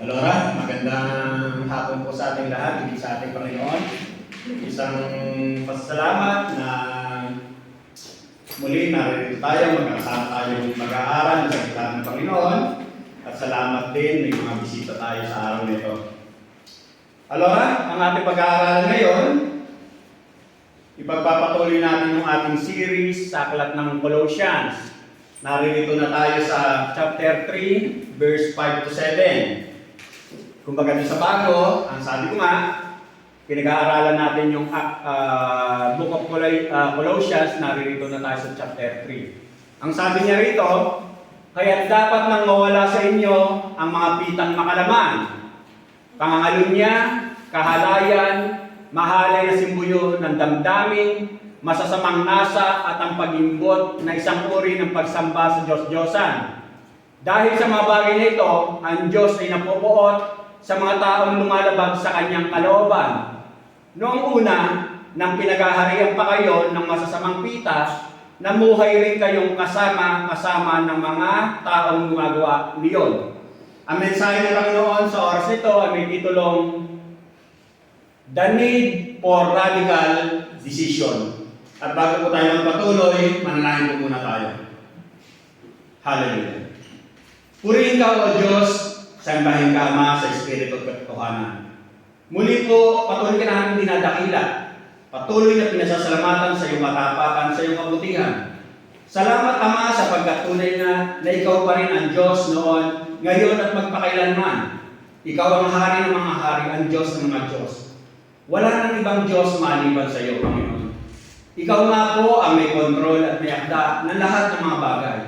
Alora, magandang hapon po sa ating lahat, hindi sa ating Panginoon. Isang pasasalamat na muli narito tayo, magkasama tayo mag-aaral sa salita ng Panginoon. At salamat din, may mga bisita tayo sa araw nito. Alora, ang ating pag-aaralan ngayon, ipagpapatuloy natin yung ating series sa aklat ng Colossians. Narito na tayo sa chapter 3, verse 5 to 7. Kumbaga sa bago, ang sabi ko nga, pinag-aaralan natin yung Book of Colossians, narito na tayo sa chapter 3. Ang sabi niya rito, kaya't dapat nang mawala sa inyo ang mga pitang makalaman, pangangalunya, kahalayan, mahalay na simbuyo ng damdamin, masasamang nasa at ang pag-imbot na isang uri ng pagsamba sa Diyos-Diyosan. Dahil sa mga bagay na ito, ang Diyos ay napupuot sa mga taong lumalabag sa kanyang kalooban. Noong una, nang pinaghaharian pa kayo ng masasamang pitas, namuhay rin kayong kasama ng mga taong gumagawa niyon. Ang mensahe ng Panginoon sa oras nito ay may titulong The Need for Radical Decision. At bago po tayo magpatuloy, manalangin po muna tayo. Hallelujah. Purihin ka, O Diyos, sambahin ka, Ama, sa Espiritu at katotohanan. Muli po, patuloy ka namin dinadakila. Patuloy na pinasasalamatan sa iyong katapakan, sa iyong kabutihan. Salamat, Ama, sa pagkatunay na ikaw pa rin ang Diyos noon, ngayon at magpakailanman. Ikaw ang hari ng mga hari, ang Diyos ng mga Diyos. Wala nang ibang Diyos maliban sa iyo, Panginoon. Ikaw nga po ang may kontrol at may akda ng lahat ng mga bagay.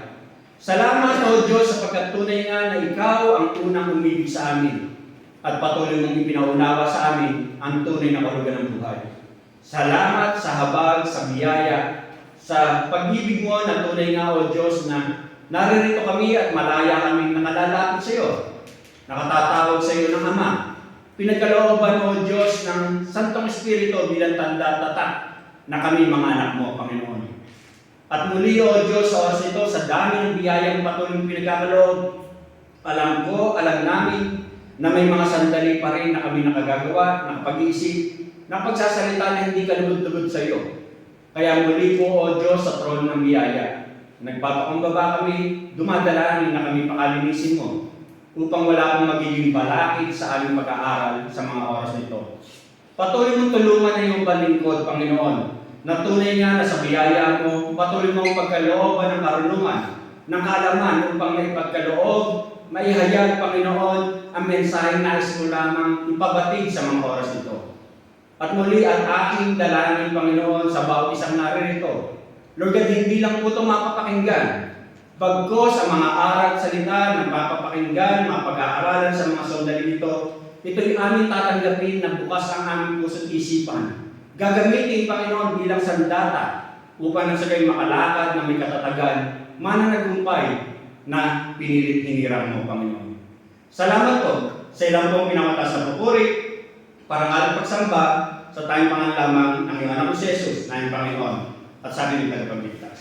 Salamat, O Diyos, sapagkat tunay nga na ikaw ang unang umibig sa amin at patuloy mong ipinaunawa sa amin ang tunay na kahulugan ng buhay. Salamat sa habag, sa biyaya, sa pag-ibig mo na tunay nga, O Diyos, na naririto kami at malaya kami nakalalapit sa iyo, nakatatawag sa iyo ng Ama. Pinagkalooban, O Diyos, ng Santong Espiritu bilang tanda at tatak na kami mga anak mo, Panginoon. At muli, O Diyos, sa oras ito, sa dami ng biyayang patuloy pinagkakaloob, alam namin na may mga sandali pa rin na kami nakagagawa, nakapag-iisip, nakapagsasalita na hindi kalugod-lugod sa iyo. Kaya muli po, O Diyos, sa trono ng biyaya, nagpapakumbaba kami, dumadalangin na kami pakalinisin mo, upang wala akong magiging balakid sa aming pag-aaral sa mga oras nito. Patuloy mong tulungan ang iyong balingkod, Panginoon, na tunay nga na sa biyaya mo, patuloy mong pagkalooban ng karunungan, ng kaalaman upang may pagkaloob, maihayag, Panginoon, ang mensaheng nais mo lamang ipabatid sa mga oras nito. At muli ang aking dalangin, Panginoon, sa bawat isang naririto. Lord God, hindi lang po ito mapapakinggan, bagkos ang mga aral at salita na mapapakinggan, mapag-aaralan sa mga sandali nito, ito'y aming tatanggapin na bukas ang aming puso't isipan. Gagamitin, Panginoon, bilang sandata upang nang sagay makalakad na may katatagan, mananagumpay na pinilit hinirang mo, Panginoon. Salamat po sa ilang pong pinamatas na pupuri, parangalang pagsamba sa tayong pangalan lamang ng iyong anak si Jesus na iyong Panginoon at sa amin yung tagapagligtas.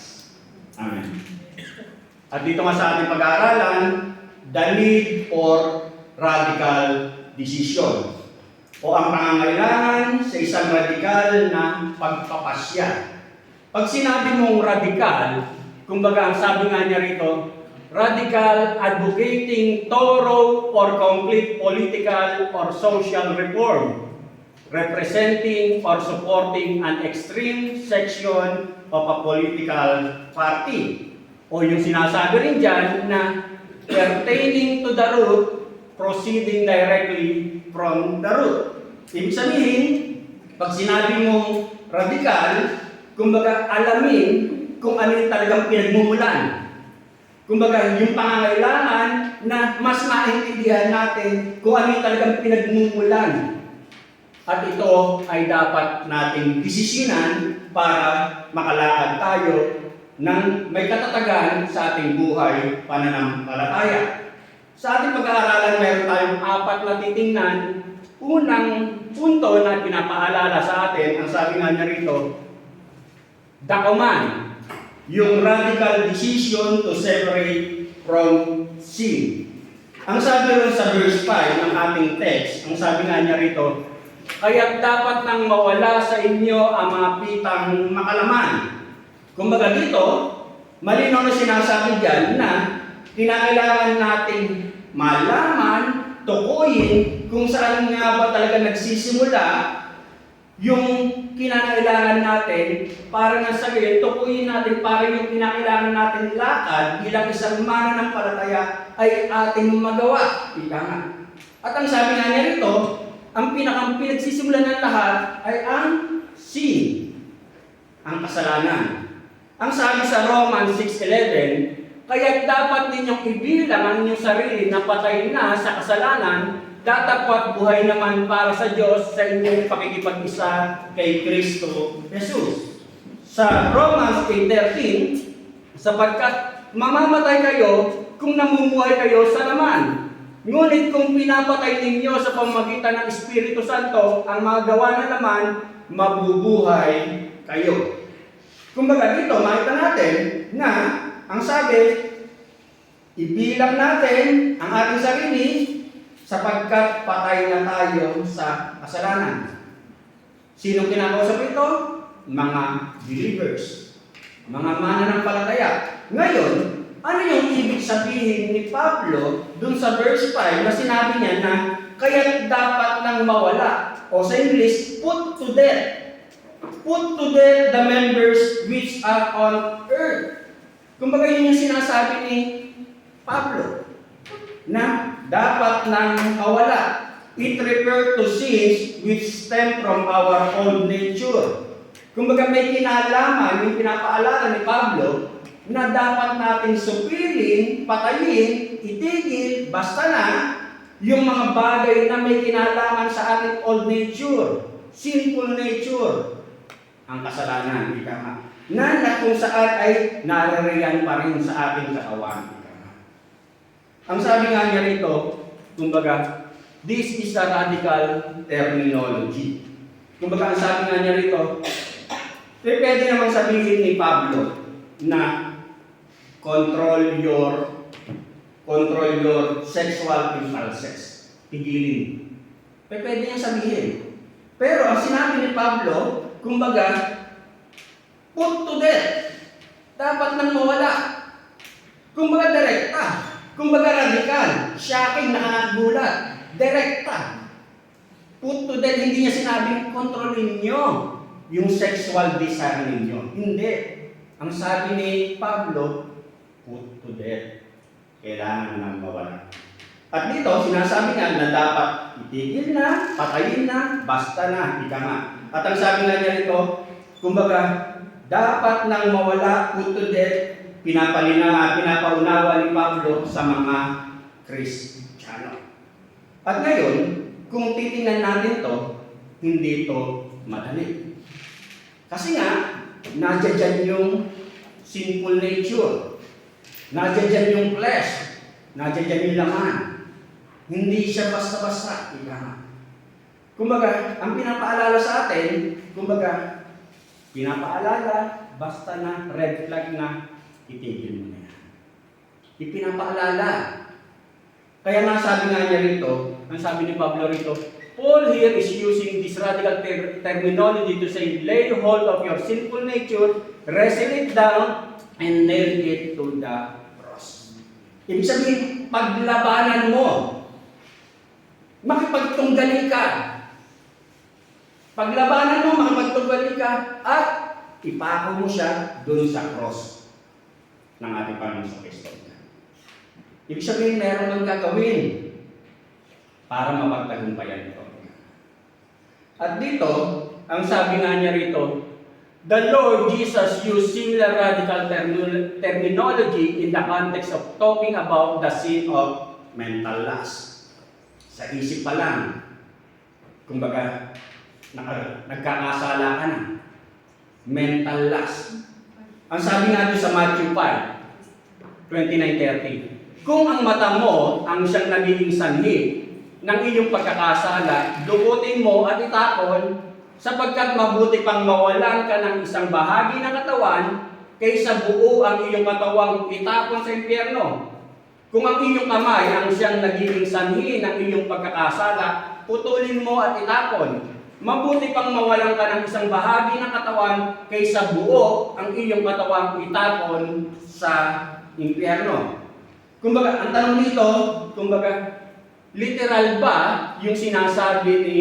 Amen. At dito nga sa ating pag-aaralan, the need for radical decision o ang pangangailangan sa isang radikal na pagpapasya. Pag sinabi mong radikal, kumbaga ang sabi nga niya rito, radical advocating thorough or complete political or social reform, representing or supporting an extreme section of a political party. O yung sinasabi rin dyan na pertaining to the root, proceeding directly from the root. Ibig sabihin, pag sinabi mong radikal, kumbaga alamin kung ano yung talagang pinagmumulan. Kumbaga yung pangangailangan na mas maintindihan natin kung ano yung talagang pinagmumulan. At ito ay dapat nating desisyonan para makalakad tayo ng may katatagan sa ating buhay pananampalataya. Sa ating pag-aaralan, mayroon tayong 4 na titingnan. Unang punto na pinapaalala sa atin, ang sabi nga niya rito, the command, yung radical decision to separate from sin. Ang sabi rin sa verse 5 ng ating text, ang sabi nga niya rito, kaya't dapat nang mawala sa inyo ang mga pitang makalaman. Kumbaga dito, malinaw na sinasabi dyan na kinakailangan nating malaman, tukuyin kung saan nga ba talaga nagsisimula yung kinakailangan natin para nang sabihin, tukuyin natin para yung kinakailangan natin lakad bilang isang mananampalataya ay ating magawa. Ika nga. At ang sabi nga niya rito, ang pinagsisimula ng lahat ay ang sin, ang kasalanan. Ang sabi sa Romans 6:11, kaya dapat ninyong ibilang ang inyong sarili na patay na sa kasalanan, datapwat buhay naman para sa Diyos sa inyong pakikipag-isa kay Kristo Jesus. Sa Romans 8:13, sapagkat mamamatay kayo kung namumuhay kayo sa laman. Ngunit kung pinapatay ninyo sa pamamagitan ng Espiritu Santo ang mga gawa ng laman, mabubuhay kayo. Kumbaga dito, makita natin na ang sabi, ibilang natin ang ating sarili sapagkat patay na tayo sa kasalanan. Sino kinakausap ito? Mga believers, mga mananampalataya. Ngayon, ano yung ibig sabihin ni Pablo dun sa verse 5 na sinabi niya na kaya't dapat nang mawala, o sa English, put to death. Put to death the members which are on earth. Kumbaga yun yung sinasabi ni Pablo na dapat nang mawala. It refers to sins which stem from our old nature. Kumbaga may kinalaman yung pinapaalala ni Pablo na dapat natin supilin, patayin, itigil, basta na yung mga bagay na may kinalaman sa ating old nature, sinful nature, ang kasalanan, ika nga, na kung saan ay naririyan pa rin sa ating katawan. Ang sabi nga niya rito, kumbaga, this is a radical terminology. Kumbaga, ang sabi nga niya rito, pwede namang sabihin ni Pablo na control your sexual impulses. Tigilin. Pwede niyang sabihin. Pero ang sinabi ni Pablo, kumbaga, put to death. Dapat nang mawala. Kumbaga, direkta. Kumbaga, radikal. Shocking, nakakagulat. Direkta. Put to death, hindi niya sinabing kontrolin niyo yung sexual desire ninyo. Hindi. Ang sabi ni Pablo, put to death. Kailangan nang mawala. At dito, sinasabi nga na dapat itigil na, patayin na, basta na, ika nga. At ang sabi nga niya rito, kumbaga, dapat nang mawala, put to death, pinapaunawa ni Pablo sa mga Kristiyano. At ngayon, kung titingnan natin to, hindi to madali. Kasi nga, nandiyan dyan yung sinful nature. Nandiyan dyan yung flesh. Nandiyan dyan yung laman. Hindi siya basta-basta. Kumbaga, ang pinapaalala sa atin, kumbaga, pinapaalala, basta na, red flag na, itigil mo na yan. Ipinapaalala. Kaya nga sabi nga niya rito, ang sabi ni Pablo rito, Paul here is using this radical terminology to say, lay hold of your sinful nature, wrestle it down, and nail it to the cross. Ibig sabihin, paglabanan mo, makipagtunggali ka. Paglabanan mo, makipagtunggali ka, at ipako mo siya doon sa cross ng ating Panginoon sa Kristo. Ibig sabihin, meron kang gagawin para mapagtagumpayan ito. At dito, ang sabi nga niya rito, the Lord Jesus used similar radical terminology in the context of talking about the sin of mental lust. Sa isip pa lang, kumbaga, nagkakasala ka na. Mental lust. Ang sabi nga doon sa Matthew 5, 29-30, kung ang mata mo ang siyang nagiging sanhi ng iyong pagkakasala, dugutin mo at itapon, sapagkat mabuti pang mawalan ka ng isang bahagi ng katawan kaysa buo ang iyong katawang itapon sa impyerno. Kung ang iyong kamay ang siyang nagiging sanhi ng iyong pagkakasala, putulin mo at itapon. Mabuti pang mawalan ka ng isang bahagi ng katawan kaysa buo ang iyong katawan itapon sa impyerno. Kumbaga, ang tanong dito, kumbaga, literal ba yung sinasabi ni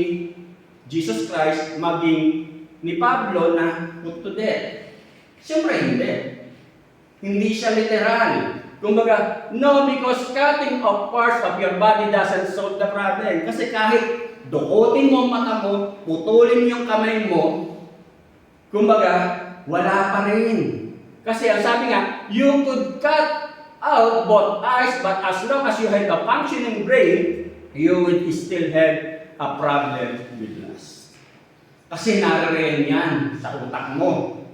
Jesus Christ maging ni Pablo na put to death? Siyempre hindi. Hindi siya literal. Kumbaga, no, because cutting off parts of your body doesn't solve the problem. Kasi kahit dukutin mo ang mata mo, putulin yung kamay mo, kumbaga, wala pa rin. Kasi ang sabi nga, you could cut out both eyes, but as long as you have a functioning brain, you will still have a problem with lust. Kasi naririyan yan sa utak mo.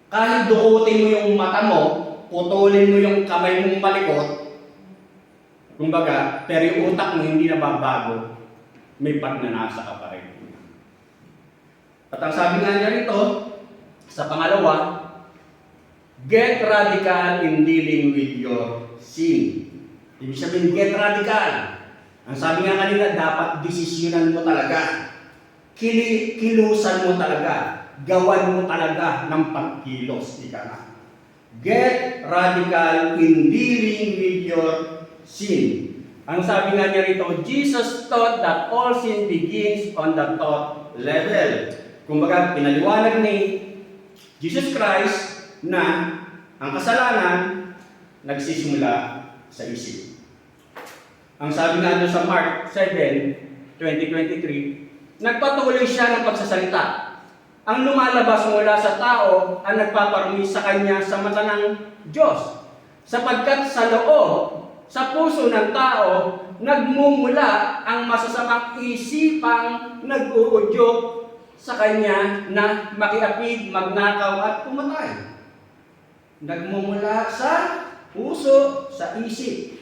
Kahit dukutin mo yung mata mo, putulin mo yung kamay mong malikot, kumbaga, pero yung utak mo hindi nababago, may pagnanasa ka pa rin. At ang sabi nga niya rito, sa pangalawa, get radical in dealing with your sin. Ibig sabihin, get radical. Ang sabi nga kanina, dapat desisyonan mo talaga. Kilusan mo talaga. Gawan mo talaga ng pagkilos. Ika nga. Get radical in dealing with your sin. Ang sabi nga niya rito, Jesus taught that all sin begins on the thought level. Kumbaga, pinaliwanag ni Jesus Christ na ang kasalanan nagsisimula sa isip. Ang sabi nga doon sa Mark 7:20-23, nagpatuloy siya ng pagsasalita. Ang lumalabas mula sa tao ang nagpaparumi sa kanya sa mata ng Diyos. Sapagkat sa loob, sa puso ng tao, nagmumula ang masasamang isipang nag-uudyok sa kanya na makiapid, magnakaw at pumatay. Nagmumula sa puso, sa isip.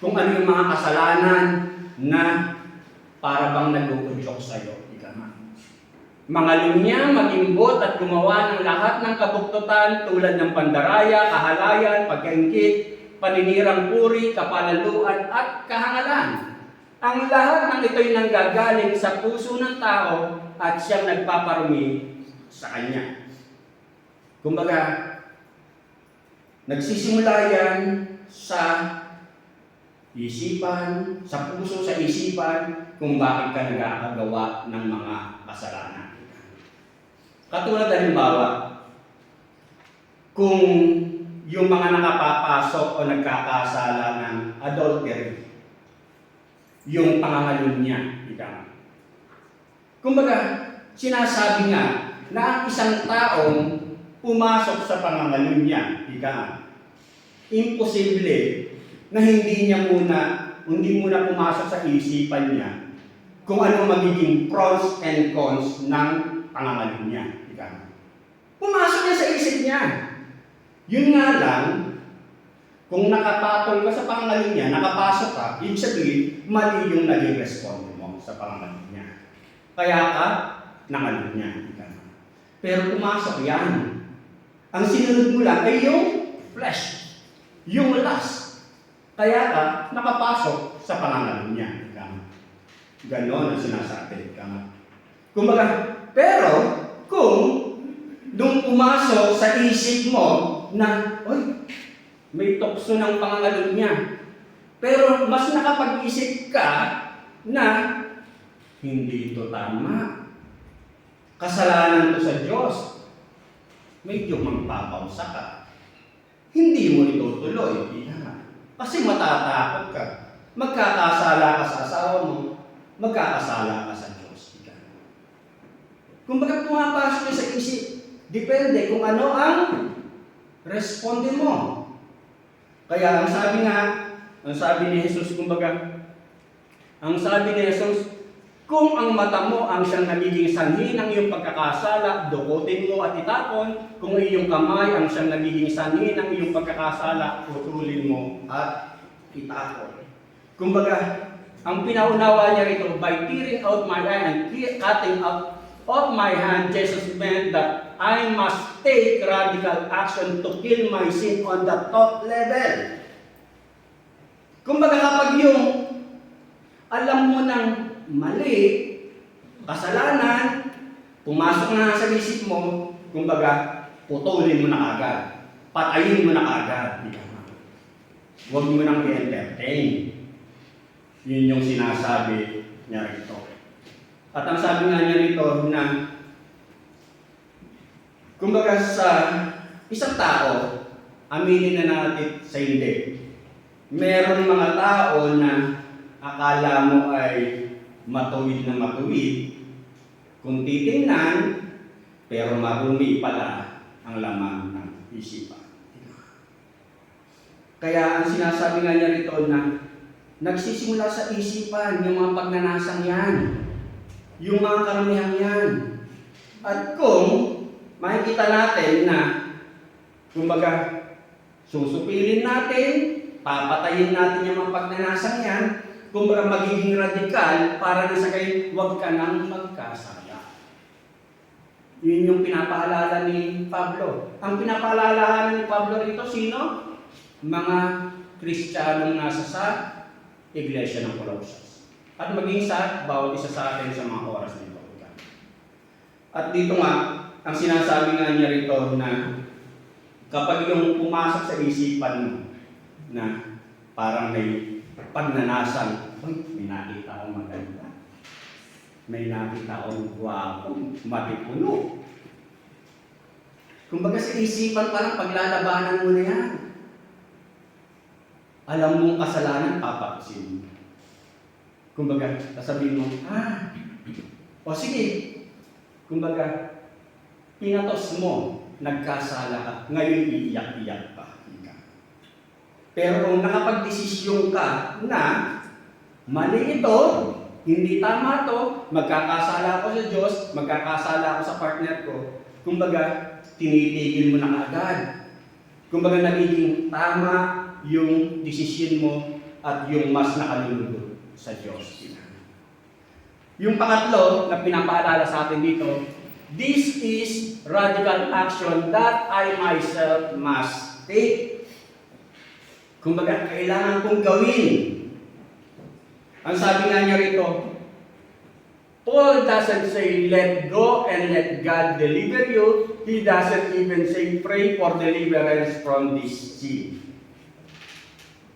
Kung ano yung mga kasalanan na para bang nag-uudyok sa iyo. Mga lunya, magimbot at gumawa ng lahat ng kabuktutan tulad ng pandaraya, kahalayan, pagkaingkit, paninirang puri, kapalaluan at kahangalan. Ang lahat ng ito'y nanggagaling sa puso ng tao at siyang nagpaparumi sa kanya. Kumbaga, nagsisimula yan sa isipan, sa puso, sa isipan, kung bakit ka nagkakagawa ng mga kasalanan. Katulad halimbawa, kung yung mga nakapapasok o nagkakasala ng adultery, yung pangangalunya, ika. Kumbaga, sinasabi nga na ang isang taong pumasok sa pangangalunya, ika, imposible na hindi muna pumasok sa isipan niya kung ano magiging pros and cons ng pangangalunya. Pumasok niya sa isip niya. Yun nga lang, kung nakapatol ka sa pangangalunya, nakapasok ka, ibig sabihin, mali yung naging responde mo sa pangangalunya. Kaya ka, nangalunya. Pero pumasok yan. Ang sinunod mo lang ay yung flesh, yung lust. Kaya ka, nakapasok sa pangangalunya. Ganon ang sinasabi. Kumbaga, pero kung nung pumasok sa isip mo na, oy, may tukso ng pangangalunya, pero mas nakapag-isip ka na hindi ito tama. Kasalanan to sa Diyos. Medyo magpapausa ka. Hindi mo ito tuloy. Kasi matatakot ka. Magkakasala ka sa asawa mo. Magkakasala ka sa Diyos. Kung bakit pumapasok ka sa isip, depende kung ano ang responde mo. Kaya ang sabi ni Jesus, kung ang mata mo ang siyang nagiging sanhi ng iyong pagkakasala, dukutin mo at itapon. Kung iyong kamay ang siyang nagiging sanhi ng iyong pagkakasala, putulin mo at itapon. Kumbaga, ang pinaunawa niya rito, by tearing out my eye and cutting out of my hand, Jesus meant that I must take radical action to kill my sin on the thought level. Kumbaga kapag yung alam mo ng mali, kasalanan, pumasok na sa isip mo, kumbaga, putulin mo na agad. Patayin mo na agad. Huwag mo nang i-entertain. Yun yung sinasabi niya rito. At ang sabi nga niya rito na, kumbaga sa isang tao, aminin na natin sa hindi. Meron mga tao na akala mo ay matuwid na matuwid, kung titingnan, pero marumi pala ang laman ng isipan. Kaya ang sinasabi nga niya rito na nagsisimula sa isipan yung mga pagnanasang yan, yung mga karamihan yan. At kung makikita natin na, kumbaga, susupilin natin, papatayin natin yung mga pagnanasang yan, kumbaga magiging radikal para na sa kayo, huwag ka nang magkasala. Yun yung pinapaalala ni Pablo. Ang pinapaalala ni Pablo rito, sino? Mga Kristiyanong nasa sa Iglesia ng Colossus. At maging sa bawat isa sa atin sa mga oras nito. At dito nga, ang sinasabi nga niya rito na kapag yung pumasok sa isipan mo na parang may pagnanasang, may nakita akong maganda, may nakita akong guwapo, matipuno. Kumbaga sa isipan parang paglalabanan mo na yan. Alam mong kasalanan, papakusin mo. Kumbaga, sasabihin mo, o sige, kumbaga, pinatos mo, nagkasala ka, ngayon iiyak-iyak pa. Pero kung nakapag-desisyon ka na mali ito, hindi tama to, magkakasala ako sa Diyos, magkakasala ako sa partner ko, kumbaga, tinitigil mo na agad. Kumbaga, nagiging tama yung desisyon mo at yung mas nakalulugod sa Diyos. Yung pangatlo na pinapaalala sa atin dito, this is radical action that I myself must take. Kumbaga, kailangan kong gawin. Ang sabi nga niya rito, Paul doesn't say, let go and let God deliver you. He doesn't even say, pray for deliverance from this sin.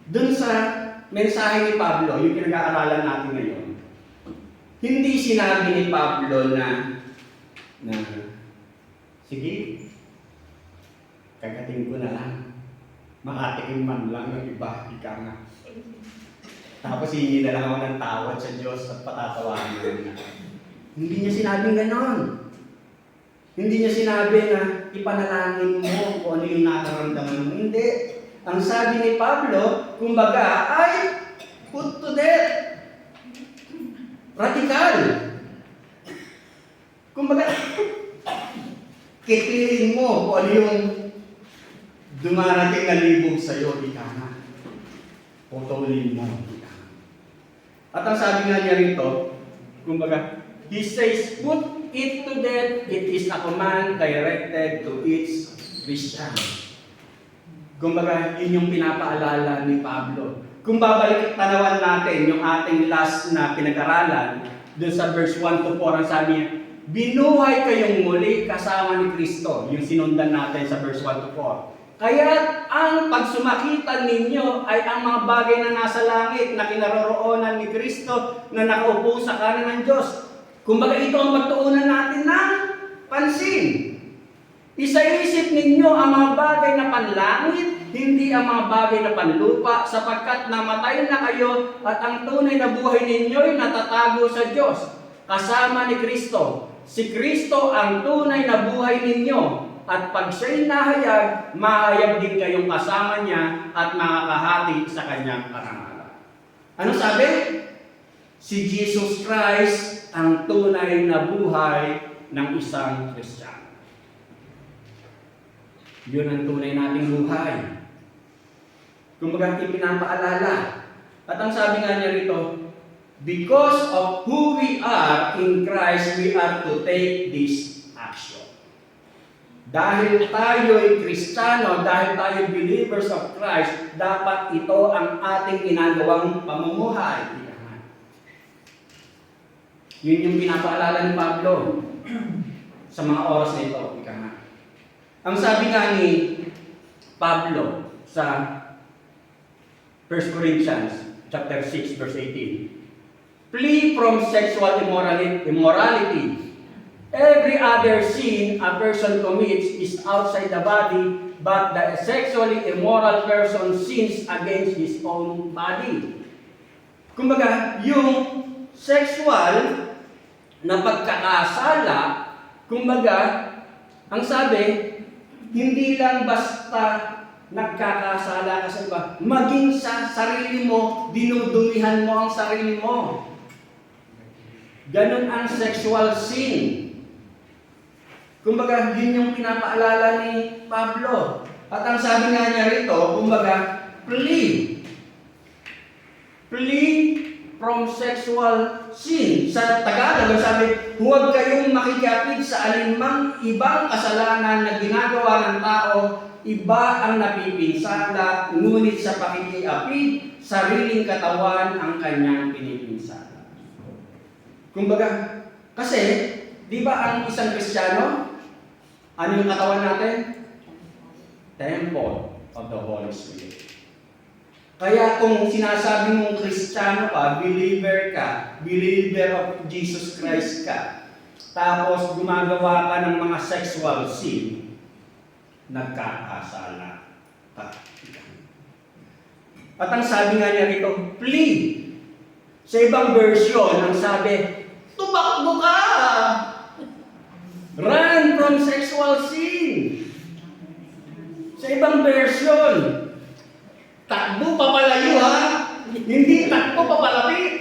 Doon sa mensahe ni Pablo, yung pinag-aaralan natin ngayon, hindi sinabi ni Pablo na sige, kagating ko na lang. Makatikim man lang ng iba, ika nga. Tapos hindi na lang ako ng tawad sa Diyos at patatawanan na. Hindi niya sinabing ganon. Hindi niya sinabi na ipanalangin mo kung ano yung nakaramdaman mo. Hindi. Ang sabi ni Pablo, kumbaga, ay put to death. Radikal. Kumbaga, kikirin mo kung ano yung dumarating na libog sa'yo, ika nga. Putulin mo, ika nga. At ang sabi nga niya rito, kumbaga, he says, put it to death, it is a command directed to each Christian. Kumbaga, yun yung pinapaalala ni Pablo. Kung babalik tanawan natin yung ating last na pinag-aralan, dun sa verse 1 to 4, ang sabi niya, binuhay kayong muli kasama ni Kristo. Yung sinundan natin sa verse 1 to 4. Kaya ang pagsumakitan ninyo ay ang mga bagay na nasa langit na kinaroroonan ni Kristo na nakaupo sa kanan ng Diyos. Kumbaga ito ang pagtuunan natin ng pansin. Isaisip ninyo ang mga bagay na panlangit, hindi ang mga bagay na panlupa, sapagkat namatay na kayo at ang tunay na buhay ninyo ay natatago sa Diyos. Kasama ni Kristo. Si Kristo ang tunay na buhay ninyo. At pag siya'y nahayag, mahayag din kayong kasama niya at makakahati sa kanyang karangalan. Ano sabi? Si Jesus Christ ang tunay na buhay ng isang Kristiyano. Yun ang tunay nating buhay. Kumbaga ipinapaalala. At ang sabi nga niya rito, because of who we are in Christ, we are to take this action. Dahil tayo'y Kristiyano, dahil tayo believers of Christ, dapat ito ang ating ginagawang pamumuhay. Yun yung pinapaalala ni Pablo sa mga oras na ito. Ang sabi nga ni Pablo sa 1 Corinthians chapter 6 verse 18, flee from sexual immorality. Every other sin a person commits is outside the body, but the sexually immoral person sins against his own body. Kumbaga, yung sexual na pagkakasala, kumbaga, ang sabi, hindi lang basta nagkakasala ka sa iba, maging sa sarili mo, dinudumihan mo ang sarili mo. Ganun ang sexual sin. Kumbaga, yun yung pinapaalala ni Pablo. At ang sabi nga niya rito, kumbaga, flee. Flee from sexual sin. Sa Tagalog, sabi, huwag kayong makikapit sa alinmang ibang kasalanan na ginagawa ng tao, iba ang napipinsala, ngunit sa pakikiapid, sariling katawan ang kanyang pinipinsala. Kumbaga, kasi, di ba ang isang Kristiyano, ano yung katawan natin? Temple of the Holy Spirit. Kaya kung sinasabi mong Kristiyano ka, believer of Jesus Christ ka, tapos gumagawa ka ng mga sexual sin, nagkakasala ka. At ang sabi nga niya rito, flee. Sa ibang version, ang sabi, tumakbo ka! Run from sexual sin. Sa ibang version, takbo papalayo ha, hindi takbo papalapit.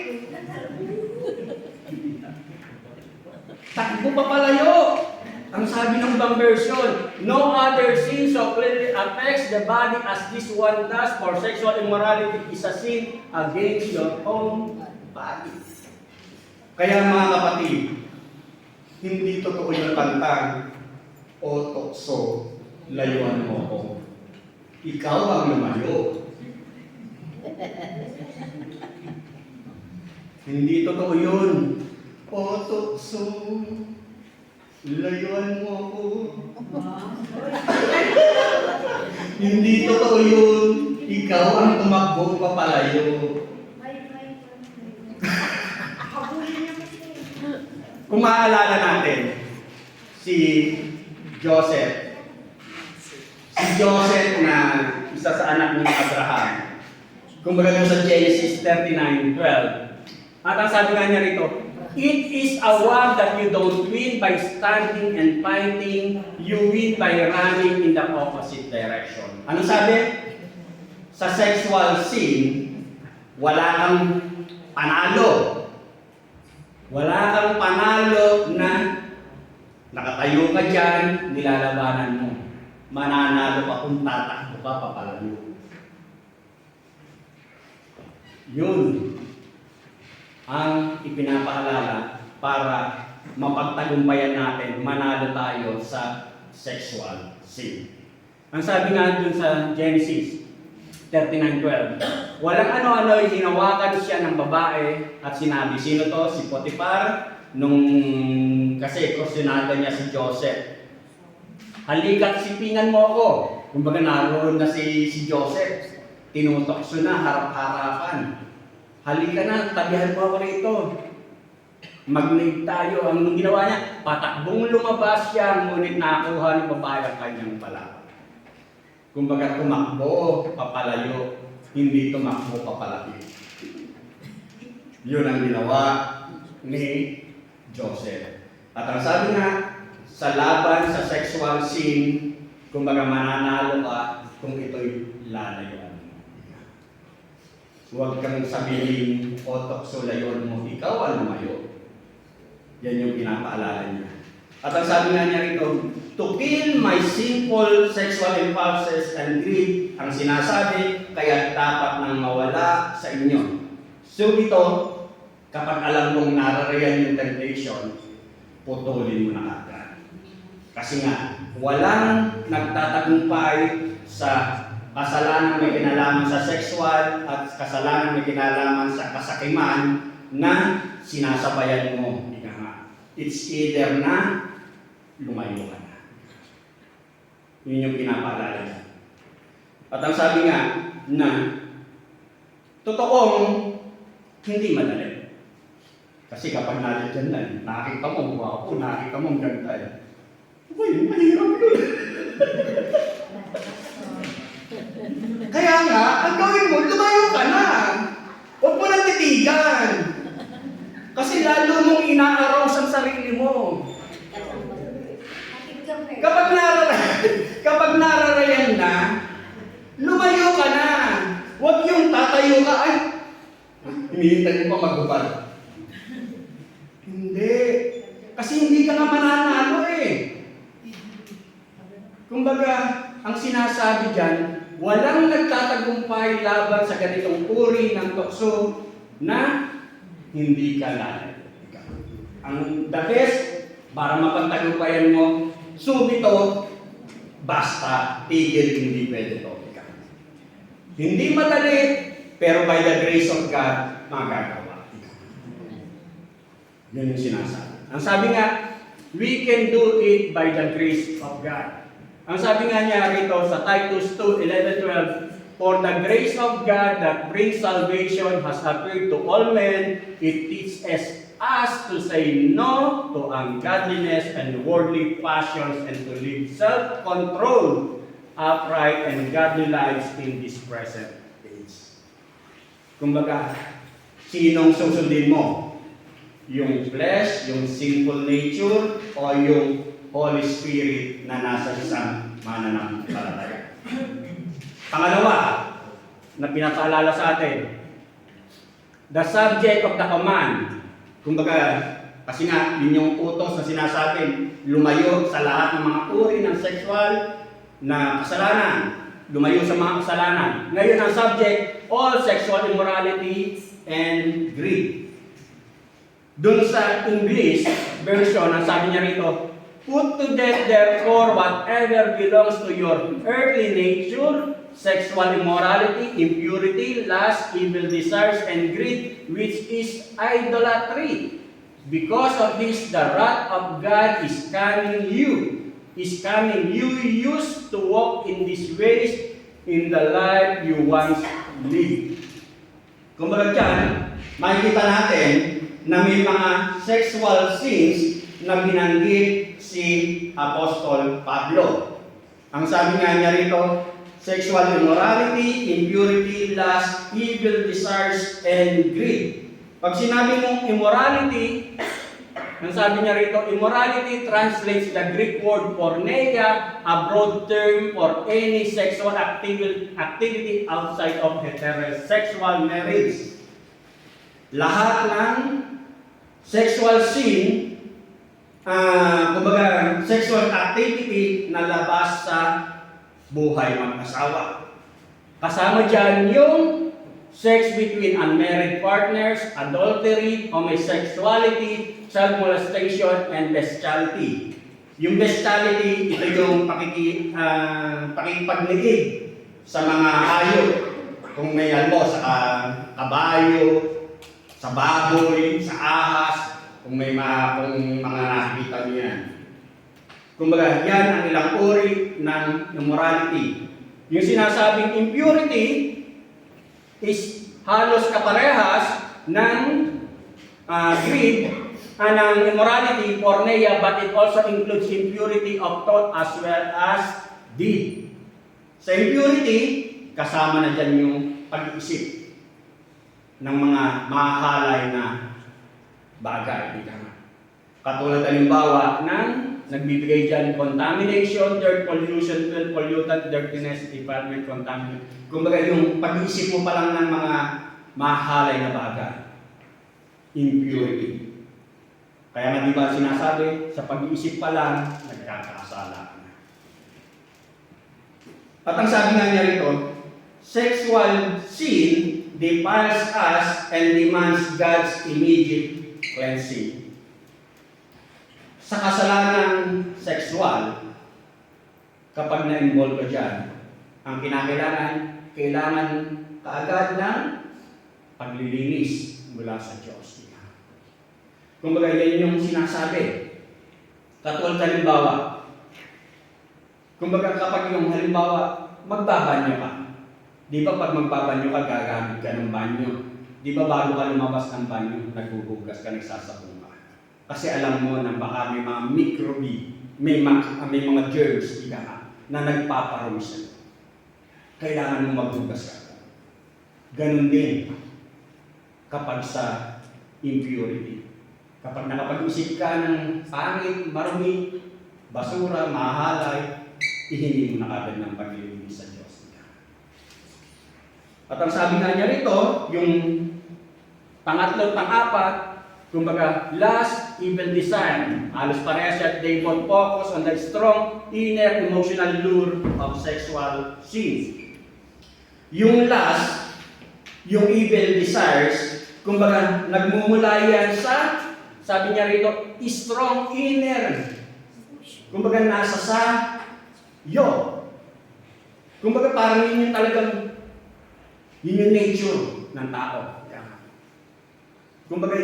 Takbo papalayo. Ang sabi ng ibang version, no other sin so clearly affects the body as this one does, for sexual immorality is a sin against your own body. Kaya mga kapatid, hindi totoo yung kantang, o tukso, layuan mo ko. Ikaw ang lumayo. Hindi totoo yun. O tukso, layuan mo ko. Hindi totoo yun. Ikaw ang tumakbo papalayo. Kung maaalala natin, si Joseph. Si Joseph na isa sa anak ni Abraham. Kumbaga sa Genesis 39:12. At ang sabi nga niya rito, it is a war that you don't win by standing and fighting, you win by running in the opposite direction. Ano sabi? Sa sexual sin, wala kang panalo. Wala kang panalo na nakatayo ka dyan, nilalabanan mo. Mananalo ka kung tatakbo ka, papalayo. Yun ang ipinapaalala para mapagtagumpayan natin, manalo tayo sa sexual sin. Ang sabi nga dun sa Genesis 39:12, walang ano-ano hinawakan siya ng babae at sinabi, sino to? Si Potiphar, kasi kusinada niya si Joseph. Halika't sipingan mo ako. Kumbaga naroon na si Joseph. Tinutokso na, harap-harapan. Halika na, tabihan mo ako rito. Mag-lead tayo. Ang ginawa niya, patakbong lumabas siya, ngunit nakuha ng babae ang kanyang pala. Kumbaga tumakbo, papalayo, hindi tumakbo, papalapit. Yun ang ginawa ni Joseph. At ang sabi nga, sa laban sa sexual sin, kumbaga mananalo ka kung ito'y lalayuan mo. Huwag kang sabihin, o tukso layon mo, ikaw ang lumayo. Yan yung pinapaalala niya. At ang sabi nga niya rito, to kill my sinful sexual impulses and greed, ang sinasabi, kaya dapat nang mawala sa inyo. So dito, kapag alam mong nararayan yung temptation, putulin mo na agad. Kasi nga, walang nagtatagumpay sa kasalanan may kinalaman sa sexual at kasalanan may kinalaman sa kasakiman na sinasabayan mo. Ika nga. It's either na lumayo ka na. Yun yung pinapaalala niya. At ang sabi nga na totoong hindi madali. Kasi kapag nandyan na, nakita mo, wapo, nakita mo, ganda. Uy, mahirap yun. Kaya nga, ang gawin mo, lumayo ka na. Huwag mo nang titigan. Kasi lalo mong ina-arouse ang sarili mo. Kapag nararayan na, lumayo ka na. Huwag yung tatayo ka, ay, hinihintay mo pa maghubad. Hindi. Kasi hindi ka nga mananalo eh. Kumbaga, ang sinasabi dyan, walang nagtatagumpay laban sa ganitong uri ng tukso na hindi ka lalalo. Ang the best, para mapagtagumpayan mo, subito, basta, tigil, hindi pwede to. Hindi madali, pero by the grace of God, magagawa. Yun yung sinasabi. Ang sabi nga, we can do it by the grace of God. Ang sabi nga niya rito sa Titus 2:11-12, for the grace of God that brings salvation has appeared to all men, it teaches us to say no to ungodliness and worldly passions and to live self-controlled, upright, and godly lives in this present age. Kumbaga, sinong susundin mo? Yung flesh, yung sinful nature, o yung Holy Spirit na nasa isang mananampalataya? Pangalawa, na pinapaalala sa atin, the subject of the command. Kumbaga, kasi nga, yun yung utos na sinasabi, lumayo sa lahat ng mga uri ng sexual na kasalanan, lumayo sa mga kasalanan. Ngayon ang subject, all sexual immorality and greed. Doon sa English version, ang sabi niya rito, put to death therefore whatever belongs to your earthly nature, sexual immorality, impurity, lust, evil desires, and greed, which is idolatry. Because of this, the wrath of God is coming you. You used to walk in these ways in the life you once lived. Kumbaga dyan, makikita natin na may mga sexual sins na binanggit si Apostol Pablo. Ang sabi nga niya rito, sexual immorality, impurity, lust, evil desires, and greed. Pag sinabi mong immorality, ang sabi niya rito, immorality translates the Greek word porneia, a broad term for any sexual activity outside of heterosexual marriage. Lahat ng sexual sin, kumbaga sexual activity na labas sa buhay mag-asawa. Kasama dyan yung sex between unmarried partners, adultery, homosexuality, child molestation, and bestiality. Yung bestiality, ito yung pakipagniig sa mga hayop. Kung may almo, sa kabayo, sa baboy, sa ahas, kung may mga nakikita niyo yan. Kumbaga, yan ang ilang uri ng immorality. Yung sinasabing impurity is halos kaparehas ng greed, ng immorality, porneia, but it also includes impurity of thought as well as deed. Sa impurity, kasama na dyan yung pag-iisip ng mga mahalay na bagay. Katulad halimbawa ng nagbibigay dyan contamination, dirt pollution, well pollutant, dirtiness, defilement, contamination. Kumbaga yung pag-iisip mo pa lang ng mga mahalay na bagay. Impurity. Kaya nga di ba sinasabi, sa pag-iisip pa lang, nagkakasala na. At ang sabi nga niya rito, sexual sin defiles us and demands God's immediate cleansing. Sa kasalanang sexual, kapag na-involve ka dyan, ang kailangan kaagad ng paglilinis mula sa Diyos. Kumbaga, yan yung sinasabi. Katulad halimbawa, kumbaga kapag yung halimbawa, magbabanyo ka. Di ba pag magbabanyo ka, gagamit ka ng banyo? Di ba bago ka lumabas ng banyo, naghuhugas ka, nagsasabong ka? Kasi alam mo na baka may mga microbe, may mga germs, na nagpaparami sa'yo. Kailangan mo maghugas ka. Ganun din kapag sa impurity. Kapag nakapag-isip ka ng pangit, marumi, basura, mahalay, ihindi mo na kagad ng paglilinis sa Diyos. At ang sabi nga niya rito, yung pangatlo, pang-apat, kumbaga, lust, evil desire. Halos parehas siya, they both focus on the strong inner emotional lure of sexual sins. Yung lust, yung evil desires, kumbaga, nagmumula yan sa, sabi niya rito, strong inner. Kumbaga, nasa sa iyo. Kumbaga, parang yun yung talagang, yun yung nature ng tao. Kumbaga,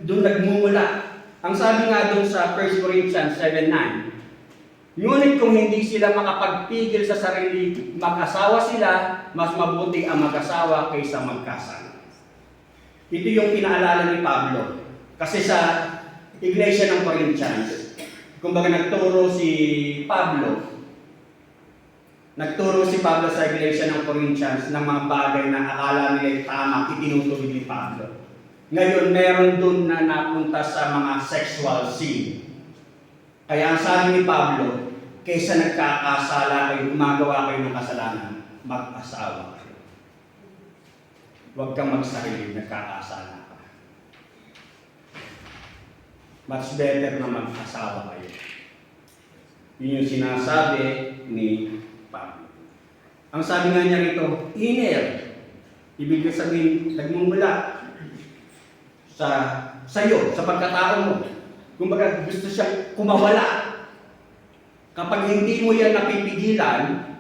doon nagmumula. Ang sabi nga doon sa 1 Corinthians 7:9, ngunit kung hindi sila makapagpigil sa sarili, mag-asawa sila, mas mabuti ang mag-asawa kaysa magkasal. Ito yung pinaalala ni Pablo. Kasi sa Iglesia ng Corinthians, kumbaga nagturo si Pablo sa Iglesia ng Corinthians ng mga bagay na akala nila tama, itinutuloy ni Pablo. Ngayon, meron dun na napunta sa mga sexual sin. Kaya ang sabi ni Pablo, kaysa nagkakasala kayo, gumagawa kayo ng kasalanan, mag-asawa kayo. Huwag kang magsarili, nagkakasala ka. Much better na mag-asawa kayo. Yun yung sinasabi ni Pablo. Ang sabi nga niya rito, inner. Ibig sabihin, nagmumula sa iyo, sa pagkatao mo. Kumbaga, gusto siyang kumawala. Kapag hindi mo yan napipigilan,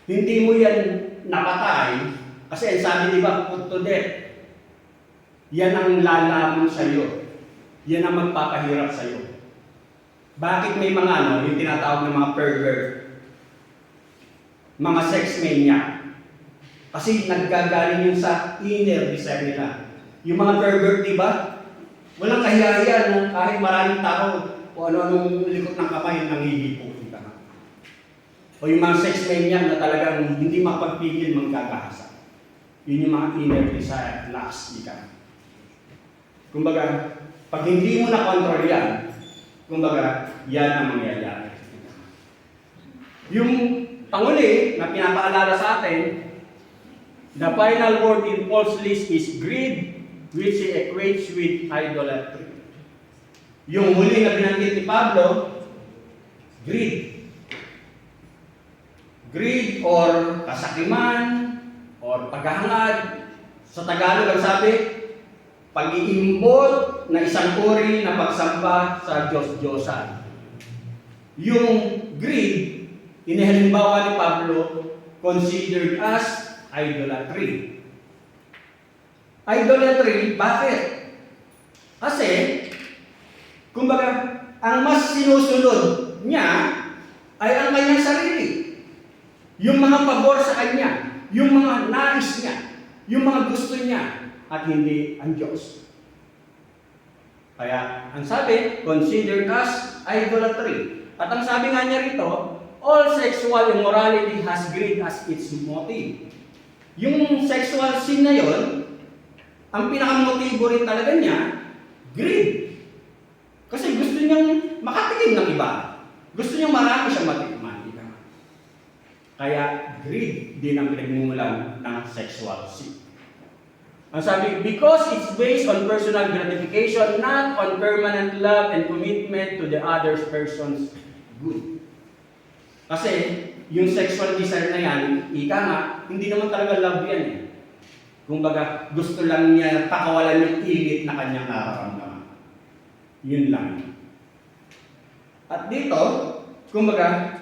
hindi mo yan napatay, kasi sabi di ba, put to death, yan ang lalaman sa iyo. Yan ang magpapahirap sa iyo. Bakit may mga yung tinatawag ng mga pervert, mga sex mania? Kasi naggagaling yun sa inner desire nila. Yung mga pervert, di ba? Walang kahiyayan ng kahit maraming tao o ano-anong likot ng kamay nang hihipo. O yung mga sex mania na talagang hindi mapagpigil magkagahasa. Yun yung mga inner desire, lust, kumbaga, pag hindi mo na-control yan, kumbaga, yan ang mangyayari. Yung panguli na pinapaalala sa atin, the final word in Paul's list is greed, which he equates with idolatry. Yung huli na binanggit ni Pablo, greed. Greed or kasakiman or paghahangad. Sa Tagalog ang sabi, pag-iimbol na isang uri na pagsamba sa Diyos-Diyosan. Yung greed, inihalimbawa ni Pablo, considered as idolatry. Idolatry, bakit? Kasi, kumbaga, ang mas sinusunod niya ay ang kanyang sarili. Yung mga pabor sa kanya, yung mga nais niya, yung mga gusto niya, at hindi ang Diyos. Kaya, ang sabi, considered as idolatry. At ang sabi nga niya rito, all sexual immorality has greed as its motive. Yung sexual sin na yon, ang pinakamotibo rin talaga niya, greed. Kasi gusto niyang makatikim ng iba. Gusto niyang marami siyang matikman. Kaya greed din ang pinagmumulan ng sexual sin. Ang sabi, because it's based on personal gratification, not on permanent love and commitment to the other person's good. Kasi yung sexual desire na yan, hindi naman talaga love yan eh. Kumbaga, gusto lang niya pakawalan yung init na kanyang nararamdaman. Yun lang. At dito, kumbaga,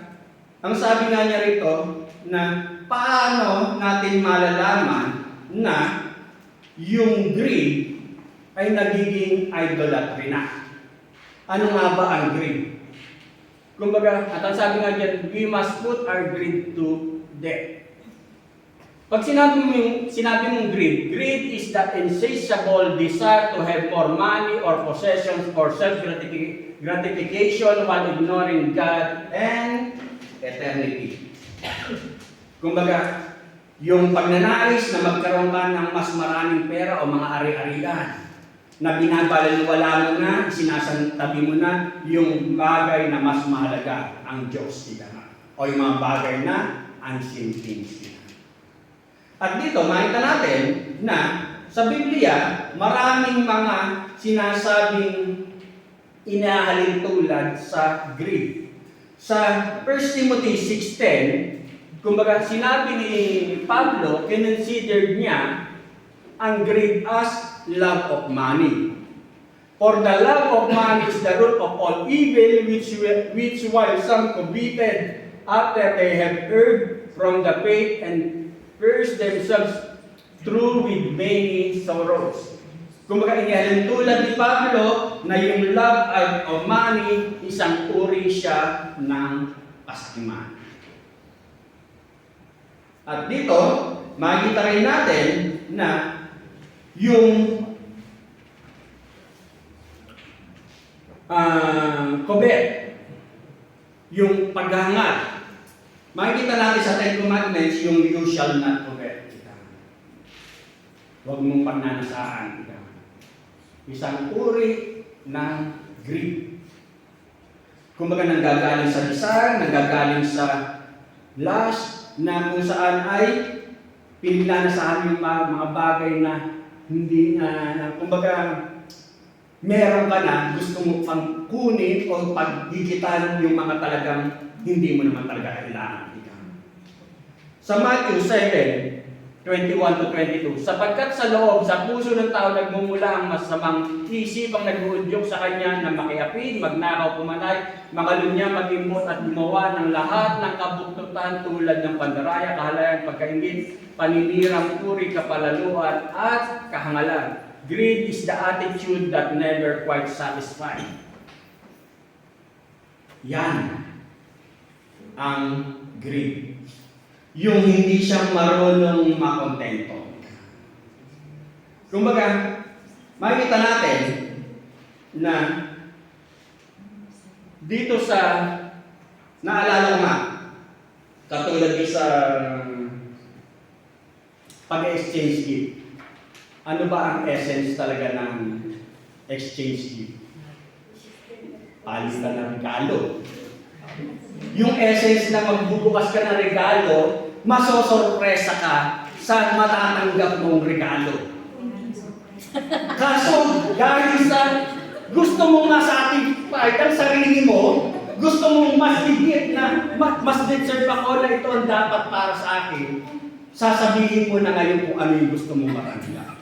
Ang sabi nga niya rito na paano natin malalaman na yung greed ay nagiging idolatry na. Ano nga ba ang greed? Kumbaga, at ang sabi nga dyan, we must put our greed to death. Pag sinabi mong greed, greed is the insatiable desire to have more money or possessions or self-gratification while ignoring God and eternity. Kumbaga, yung pagnanais na magkaroon ka ng mas maraming pera o mga ari-arian na binabalaliwala mo na, sinasantabi mo na yung bagay na mas mahalaga ang Diyos, o yung mga bagay na unseen things. At dito, makita natin na sa Biblia, maraming mga sinasabing inahalin tulad sa greed. Sa 1 Timothy 6:10, kumbaga sinabi ni Pablo, kinonsider niya ang greed as love of money. For the love of money is the root of all evil, which while some committed after they have erred from the faith and pierced themselves through with many sorrows. Kumbaga, inihalin tulad ni Pablo na yung love of money, isang uri siya ng kasakiman. At dito, makikita rin natin na yung covet, yung paghangad. Makikita natin sa Ten Commandments yung you shall not covet. Huwag mong pagnanasaan. Isang uri ng greed. Kumbaga nanggagaling sa desire, nanggagaling sa lust, na kung saan ay pinagnanasahan yung mga bagay na hindi kumbaga meron ka na, gusto mo pang kunin o pagdigitan yung mga talagang hindi mo naman talaga kailangan. Sa Matthew 7:21-22, sapagkat sa loob, sa puso ng tao nagmumula ang masamang isipang nag-uudyok sa kanya na makiapid, magnakaw, pumanay, makalunya, mag-imot at gumawa ng lahat ng kabuktutan tulad ng pandaraya, kahalayan, pagkaingit, paninirang, puri, kapalaluan, at kahangalan. Greed is the attitude that never quite satisfied. Yan ang greed. Yung hindi siya marunong makontento. Kumbaga, makikita natin na dito sa naalala ko nga, katulad sa pag-exchange gift. Ano ba ang essence talaga ng exchange gift? Palitan ng regalo. Yung essence na magbubukas ka ng regalo, masosorpresa ka sa matatanggap mong regalo. Kaso, dahil sa gusto mong ma-satisfy ang sarili mo, gusto mong mas higit na, mas deserve ako na ito ang dapat para sa akin, sasabihin mo na ngayon kung ano yung gusto mong matanggap.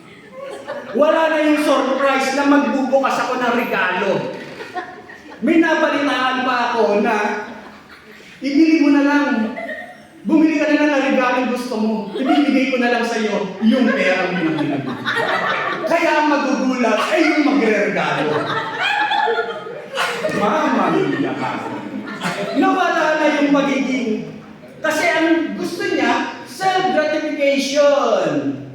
Wala na yung surprise na magbubukas ako ng regalo. May nabalitaan pa ako na ibili mo na lang, bumili ka na lang ng regalong gusto mo, ibibigay ko na lang sa iyo yung perang binabili mo. Kaya ang magugulat ay yung magre-regalo. Mamamilya ka. Nawala na yung magiging, kasi ang gusto niya, self-gratification.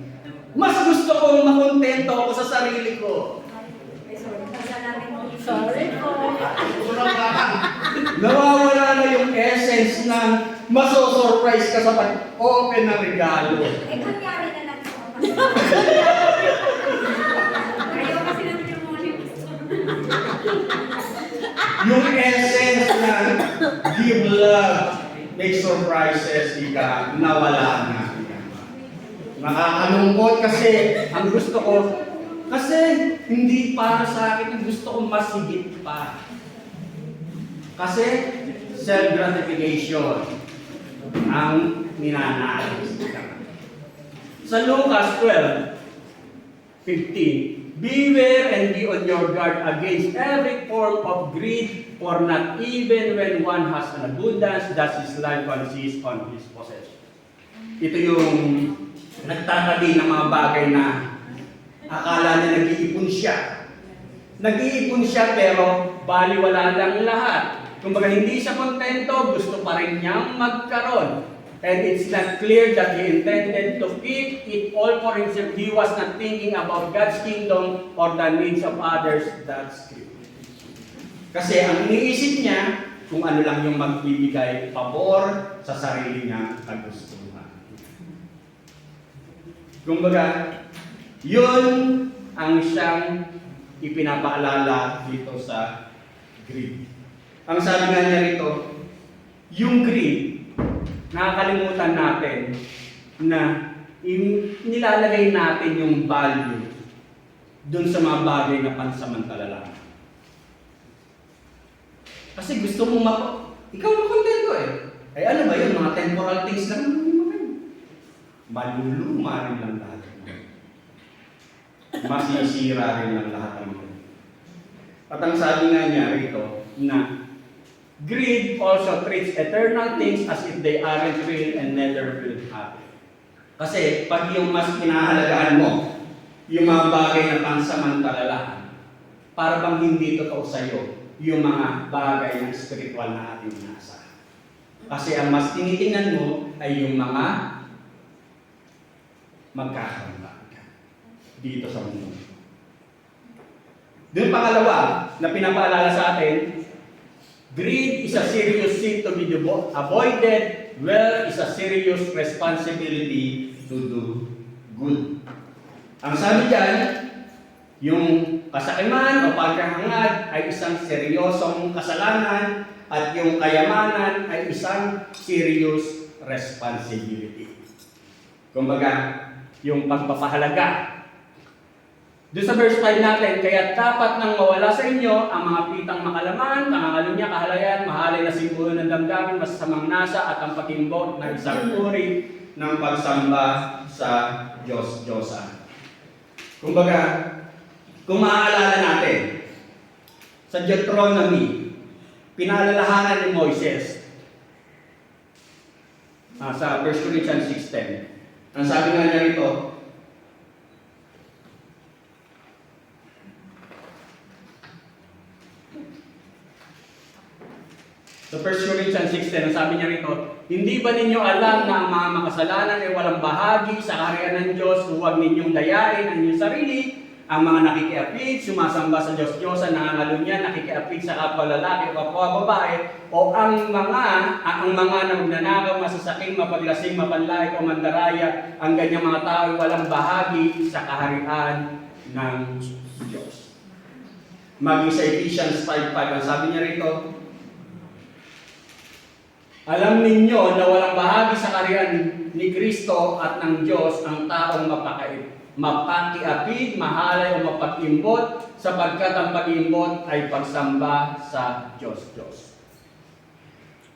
Mas gusto kong makontento ako sa sarili ko. Sorry po. Nawawala na yung essence ng masosurprise ka sa pag-open ng regalo. Nangyari na lang po. Ayaw kasi natin yung mga gusto. Yung essence ng give love, make surprises, nawala na. Nakakalungkot kasi ang gusto ko, kasi hindi para sa akin, ang gusto ko mas higit pa. Kasi self-gratification ang ninanais. Sa Lucas 12:15, Beware and be on your guard against every form of greed, for not even when one has an abundance does his life consist on his possession. Ito yung nagtatabi ng mga bagay na akala niya nag-iipon siya. Nag-iipon siya pero baliwala lang lahat. Kumbaga hindi siya kontento, gusto pa rin niyang magkaroon. And it's not clear that he intended to keep it all for himself. He was not thinking about God's kingdom or the needs of others. That's clear. Kasi ang iniisip niya, kung ano lang yung magbibigay pabor sa sarili niya kagustuhan. Kumbaga, yun ang siyang ipinapaalala dito sa greed. Ang sabi nga niya rito, yung greed, nakakalimutan natin na nilalagay natin yung value dun sa mga bagay na pansamantala lang. Kasi gusto mong ikaw makontento eh. Ay ano ba yun, mga temporal things lang naman yung mga yun. Maluluma rin lang lahat. Masisira rin lang lahat ng mga. At ang sabi nga niya rito na greed also treats eternal things as if they aren't real and never will happen. Kasi pag yung mas pinahalagaan mo, yung mga bagay na pansamantala lang, para bang hindi totoo sa'yo yung mga bagay na spiritual na ating nasa. Kasi ang mas tinitingnan mo ay yung mga magkakaroon dito sa mundo. Doon pangalawa na pinapaalala sa atin, greed is a serious sin to be avoided. Wealth is a serious responsibility to do good. Ang sabi dyan, yung kasakiman o pagkahangad ay isang seryosong kasalanan at yung kayamanan ay isang serious responsibility. Kumbaga, yung pagpapahalaga. Doon sa verse 5 natin, kaya dapat nang mawala sa inyo ang mga pitang makalaman, pangangalunya, kahalayan, mahalay na simbolo ng damdamin, masasamang nasa at ang pakimbot na isang uri ng pagsamba sa Diyos-Diyosan. Kumbaga, kung maaalala natin, sa Deuteronomy, pinaalalahanan ni Moises sa 1 Corinthians 6:10. Ang sabi nga niya rito, sa 1 Corinthians 6:10, ang sabi niya rito, hindi ba ninyo alam na ang mga makasalanan ay walang bahagi sa kaharian ng Diyos? Huwag ninyong dayain ang inyong sarili. Ang mga nakikiapid, sumasamba sa Diyos-Diyosan, nangangalunya, nakikiapid sa kapwa lalaki o kapwa babae, o ang mga na magnanakaw, masasaking, mapaglasing, mapanlait o mandaraya, ang ganyang mga tao ay walang bahagi sa kaharian ng Diyos. Maging sa Ephesians 5:5, ang sabi niya rito, alam ninyo na walang bahagi sa kaharian ni Kristo at ng Diyos ang taong mapakiapid, mahalay o mapagimbot, sapagkat ang pagimbot ay pagsamba sa Diyos.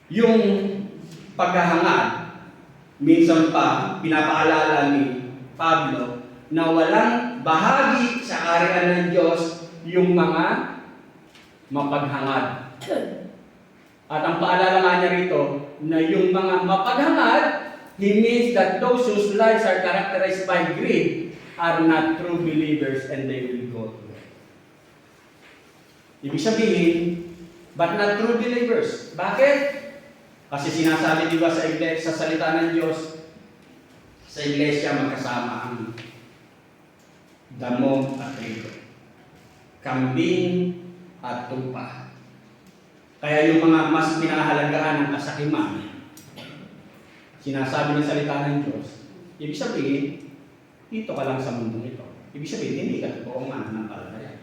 Yung paghahangad, minsan pa pinapaalala ni Pablo na walang bahagi sa kaharian ng Diyos yung mga mapaghangad. At ang paalala nga niya rito na yung mga mapaghangad, he means that those whose lives are characterized by greed are not true believers and they will go to hell. Ibig sabihin, but not true believers. Bakit? Kasi sinasabi di ba sa iglesia, sa salita ng Diyos, sa iglesia magkasama ang damo at trigo, kambing at tupa. Kaya yung mga mas pinahalagaan ng kasakiman, sinasabi ng salita ng Diyos, ibig sabihin, dito ka lang sa mundo ito. Ibig sabihin, hindi ka totoong mananampalataya.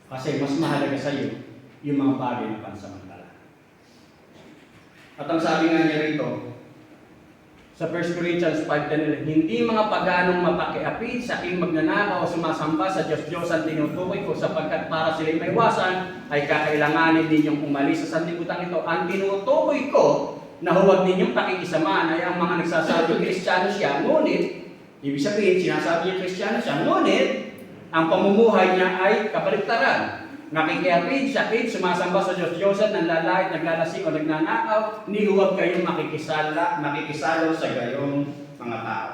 Kasi mas mahalaga sa iyo yung mga bagay na pansamantala. At ang sabi nga niya rito, sa 1 Corinthians 5:10, hindi mga paganong mapakiapid, saking magnanakaw o sumasamba sa Diyos-Diyosan tinutukoy ko, sapagkat para sila'y maiwasan, ay kakailanganin ninyong umalis sa sanlibutan ito. Ang tinutukoy ko na huwag ninyong pakikisamaan ay ang mga nagsasabi Kristiyano siya, ngunit, ibig sabihin, sinasabi niya Kristiyano siya, ngunit, ang pamumuhay niya ay kabaliktaran. Nakikiyapid, sakit, sumasamba sa Diyos-Diyosan, nanlalait, naglalasing o nagnanakaw, ni huwag kayong makikisalo sa gayong mga tao.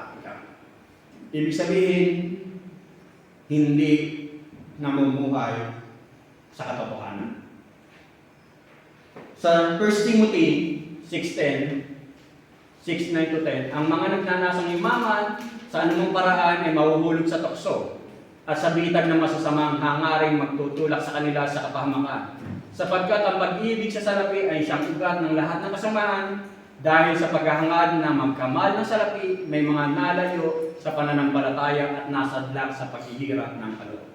Ibig sabihin, hindi namumuhay sa katotohanan. Sa 1 Timothy 6:10, 6:9-10, ang mga nagnanasang imaman sa anumang paraan ay mahuhulog sa tukso at sa bitag ng masasamang hangaring magtutulak sa kanila sa kapahamakan. Sapagkat ang pag-ibig sa salapi ay siyang ugat ng lahat ng kasamaan, dahil sa paghahangad na magkamal ng salapi, may mga nalayo sa pananampalataya at nasadlak sa paghihirap ng kaloob.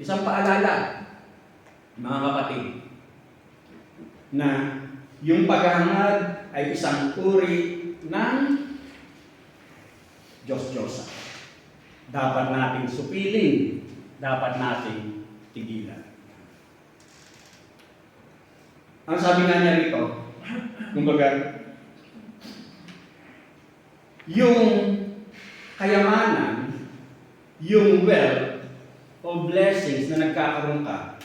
Isang paalala, mga kapatid, na yung paghahangad ay isang uri ng Diyos-Diyosa. Dapat nating supiling, dapat nating tigilan. Ang sabi nga niya rito, kumbaga, yung kayamanan, yung wealth o blessings na nagkakaroon ka,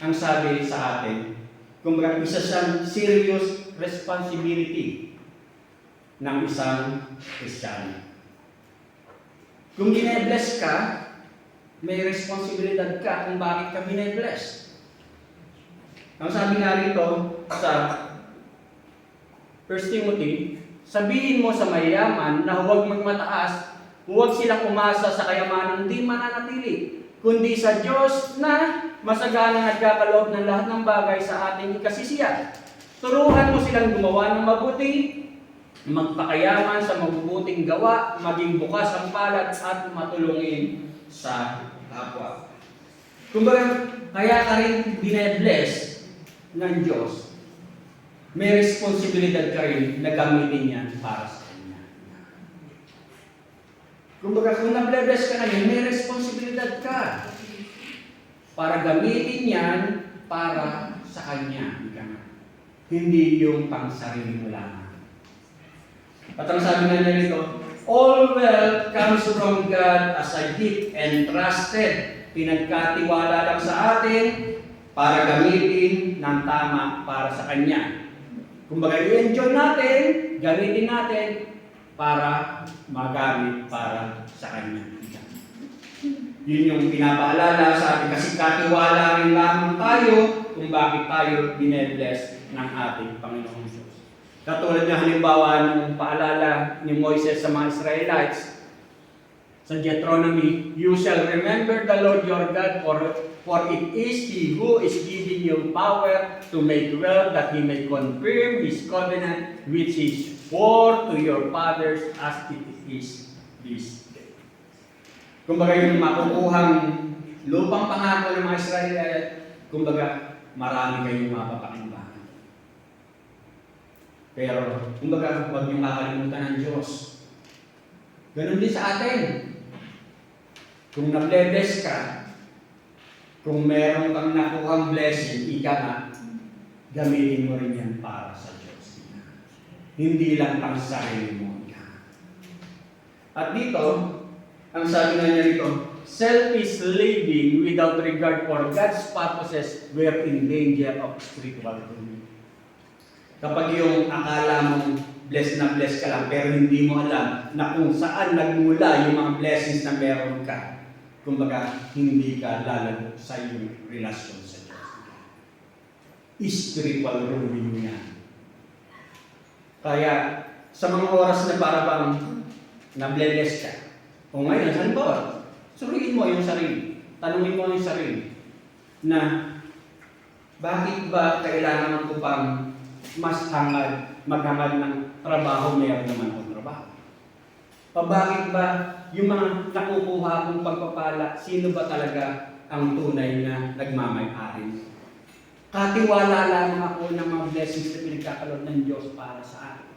ang sabi sa atin, kumbaga, isa siyang serious responsibility ng isang Kristiyano. Kung bine-bless ka, may responsibilidad ka kung bakit ka bine-bless. Ang sabi nga rito sa 1 Timothy, sabihin mo sa mayayaman na huwag magmataas, huwag silang umasa sa kayamanang di mananatili, kundi sa Diyos na masaganang nagkakaloob ng lahat ng bagay sa ating ikasisiyan. Turuan mo silang gumawa ng mabuti, magpakayaman sa mabubuting gawa, maging bukas ang palad at matulungin sa kapwa. Kumbaga, kaya ka rin bine-bless ng Diyos. May responsibilidad ka rin na gamitin yan para sa Kanya. Kumbaga, kung na-bless ka na may responsibilidad ka para gamitin yan para sa Kanya. Hindi yung pang-sarili mo lang. At ang sabi nga niya nito, all wealth comes from God as a gift entrusted. Pinagkatiwala lang sa atin para gamitin ng tama para sa Kanya. Kumbaga, i-enjoy natin, gamitin natin para magamit para sa Kanya. Yun yung pinapaalala sa atin kasi katiwala rin lamang tayo kung bakit tayo bine-bless ng ating Panginoong Diyos. Katulad ng halimbawa ng paalala ni Moises sa mga Israelites sa Deuteronomy, you shall remember the Lord your God, for it is He who is giving you power to make wealth, that He may confirm His covenant which He swore to your fathers as it is this day. Kumbaga yung makukuhang lupang pangako ng mga Israelites, kumbaga marami kayong mapapakinggan. Pero, kumbaga, huwag niyong kakalimutan ng Diyos. Ganun din sa atin. Kung na-bless ka, kung meron kang nakuhang blessing, ika nga, gamitin mo rin yan para sa Diyos. Hindi lang pang sarili mo. At dito, ang sabi nga niya dito, selfish living without regard for God's purposes were in danger of spiritual ruin. Kapag yung akala mong blessed na blessed ka lang, pero hindi mo alam na kung saan nagmula yung mga blessings na meron ka, kumbaga, hindi ka lalago sa iyong relasyon sa Diyos. Spiritual ruin yan. Kaya, sa mga oras na para bang na-bless ka, o ngayon, halimbawa, suriin mo yung sarili. Tanungin mo yung sarili na bakit ba kailangan ko pang mas maghangad ng trabaho, mayroon naman akong trabaho. Bakit ba yung mga nakukuha kong pagpapala, sino ba talaga ang tunay na nagmamay-ari? Katiwala lang ako ng mga blessings na pinagkakalob ng Diyos para sa akin.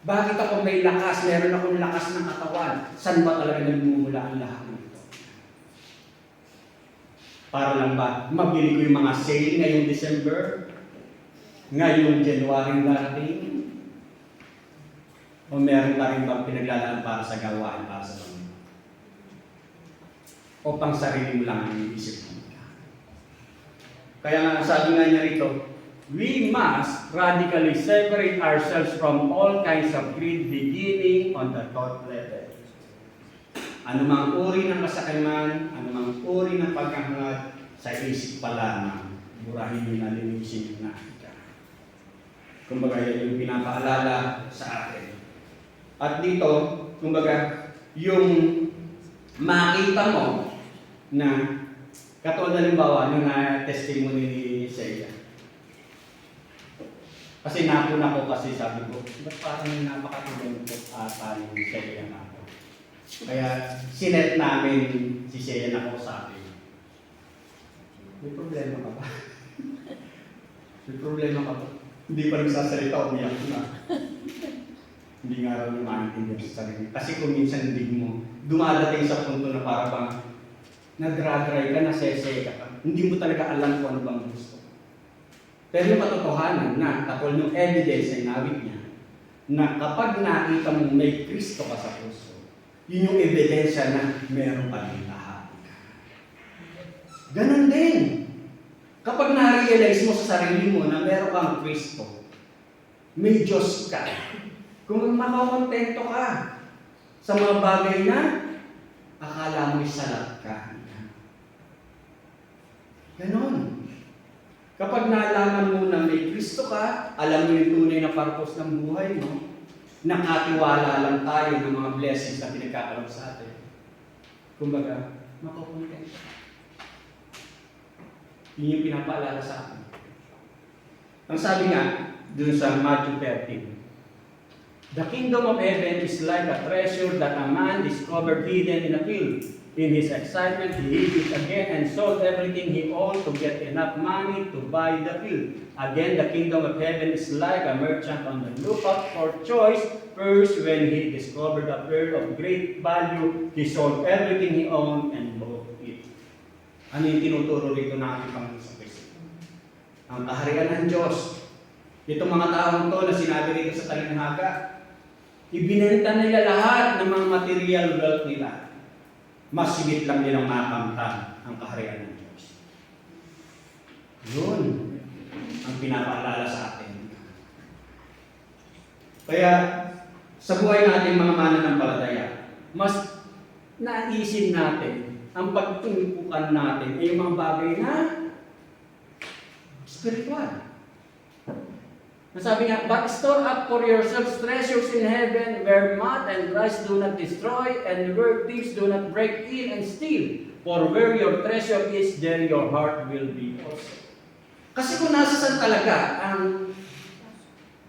Bakit ako may lakas, meron akong lakas ng katawan? Saan ba talaga nagmumula ang lahat ng ito? Para lang ba mabili ko yung mga sale ngayong December? Ngayong January darating? O meron ka rin bang pinaglalaan para sa gawain, para sa Panginoon? o pang sarili mo lang ang iniisip mo? Kaya nga sabi nga niya rito, we must radically separate ourselves from all kinds of greed beginning on the thought level. Anumang uri ng kasakiman, anumang uri ng pagkahangad, sa isip pa lamang, burahin mo na linisin yung nakita. Kumbaga yan yung pinapaalala sa atin. At dito, kumbaga, yung makita mo na katulad halimbawa nung na-testimony ni Seiya. Kasi napuna ko kasi sabi ko, ba't parang napakatulong ko ata yung Seiya na ako. Kaya sinet namin si Seiya na ko sabi. May problema ka ba? May problema ka ba? Hindi pa nagsasalita, umiyak na. Hindi nga raw niya maintindihan sa sarili. Kasi kung minsan hindi mo dumadating sa punto na para bang nag-drag-dry ka, naseseka ka, hindi mo talaga alam kung ano bang gusto. Pero yung katotohanan na, katulad ng evidence na inawit niya, na kapag nakita mo may Kristo ka sa puso, yun yung ebidensya na meron pa rin lahat. Ganon din. Kapag na-realize mo sa sarili mo na meron kang Kristo, may Diyos ka, kung makakontento ka sa mga bagay na akala mo'y salat ka. Ganon. Kapag nalaman mo na may Kristo ka, alam mo yung tunay na purpose ng buhay mo, nakatiwala lang tayo ng mga blessings na pinagkakaroon sa atin. Kumbaga, makakontento ka. Yun yung pinapaalala sa akin. Ang sabi nga, dun sa Matthew 13, the kingdom of heaven is like a treasure that a man discovered hidden in a field. In his excitement, he hid it again and sold everything he owned to get enough money to buy the field. Again, the kingdom of heaven is like a merchant on the lookout for choice. First, when he discovered a pearl of great value, he sold everything he owned and bought it. Ano yung tinuturo rito ng ating Panginoon sa Kristo? Ang kaharian ng Diyos. Itong mga taong to na sinabi rito sa talinghaga, ibinenta nila lahat ng mga material wealth nila. Mas sigit lang nilang makamtan ang kaharian ng Diyos. Yun ang pinapaalala sa atin. Kaya sa buhay natin mga mananampalataya, mas naisin natin ang pagtungkukan natin ay yung mga bagay na spiritual. Sabi nga, but store up for yourselves treasures in heaven where moth and rust do not destroy and where thieves do not break in and steal. For where your treasure is, there your heart will be also. Kasi kung nasa saan talaga ang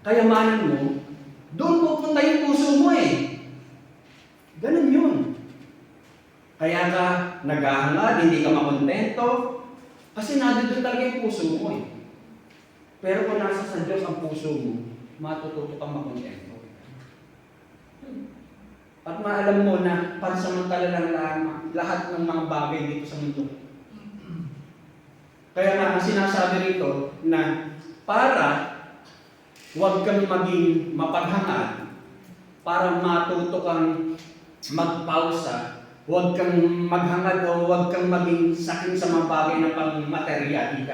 kayamanan mo, doon pupunta yung puso mo eh. Ganun yun. Kaya ka naghahangad, hindi ka makontento, kasi nandito talaga yung puso mo eh. Pero kung nasa sa Diyos ang puso mo, matututo kang makontento. At maalam mo na pansamantala lang lahat ng mga bagay dito sa mundo. Kaya nga, ang sinasabi rito na para huwag kang maging mapaghangad, para matuto kang magpausa, huwag kang maghangad o huwag kang maging sakin sa mga bagay na pang-material,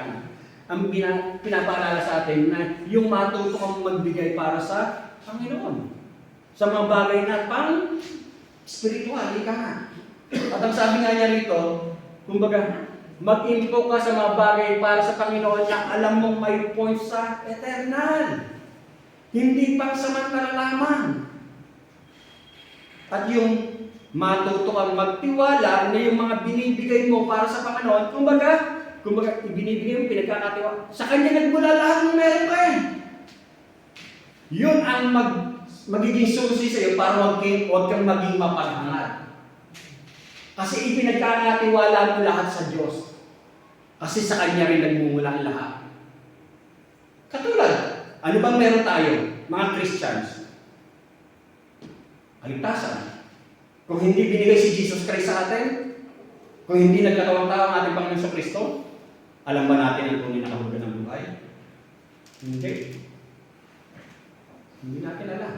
ang pinapaalala sa atin na yung matuto kang magbigay para sa Panginoon. Sa mga bagay na pang-spiritual, ika nga. At ang sabi nga niya rito, kumbaga, mag-info ka sa mga bagay para sa Panginoon na alam mong may point sa eternal. Hindi pang samantala lamang. At yung matuto kang magtiwala na yung mga binibigay mo para sa Panginoon, kumbaga, ibinibigay mo, pinagkakatiwa. Sa Kanya nagmula lahat ng meron ka eh. Yun ang magiging susi sa iyo para huwag kang maging mapaghangad. Kasi ipinagkakatiwala mo lahat sa Diyos. Kasi sa Kanya rin nagmumula lahat. Katulad, ano bang meron tayo, mga Christians? Kaligtasan. Kung hindi binigay si Jesus Christ sa atin, kung hindi nagkatawang tao ang ating Panginoon sa Kristo, alam ba natin ang tunay na kahulugan ng buhay? Hindi. Hindi natin alam.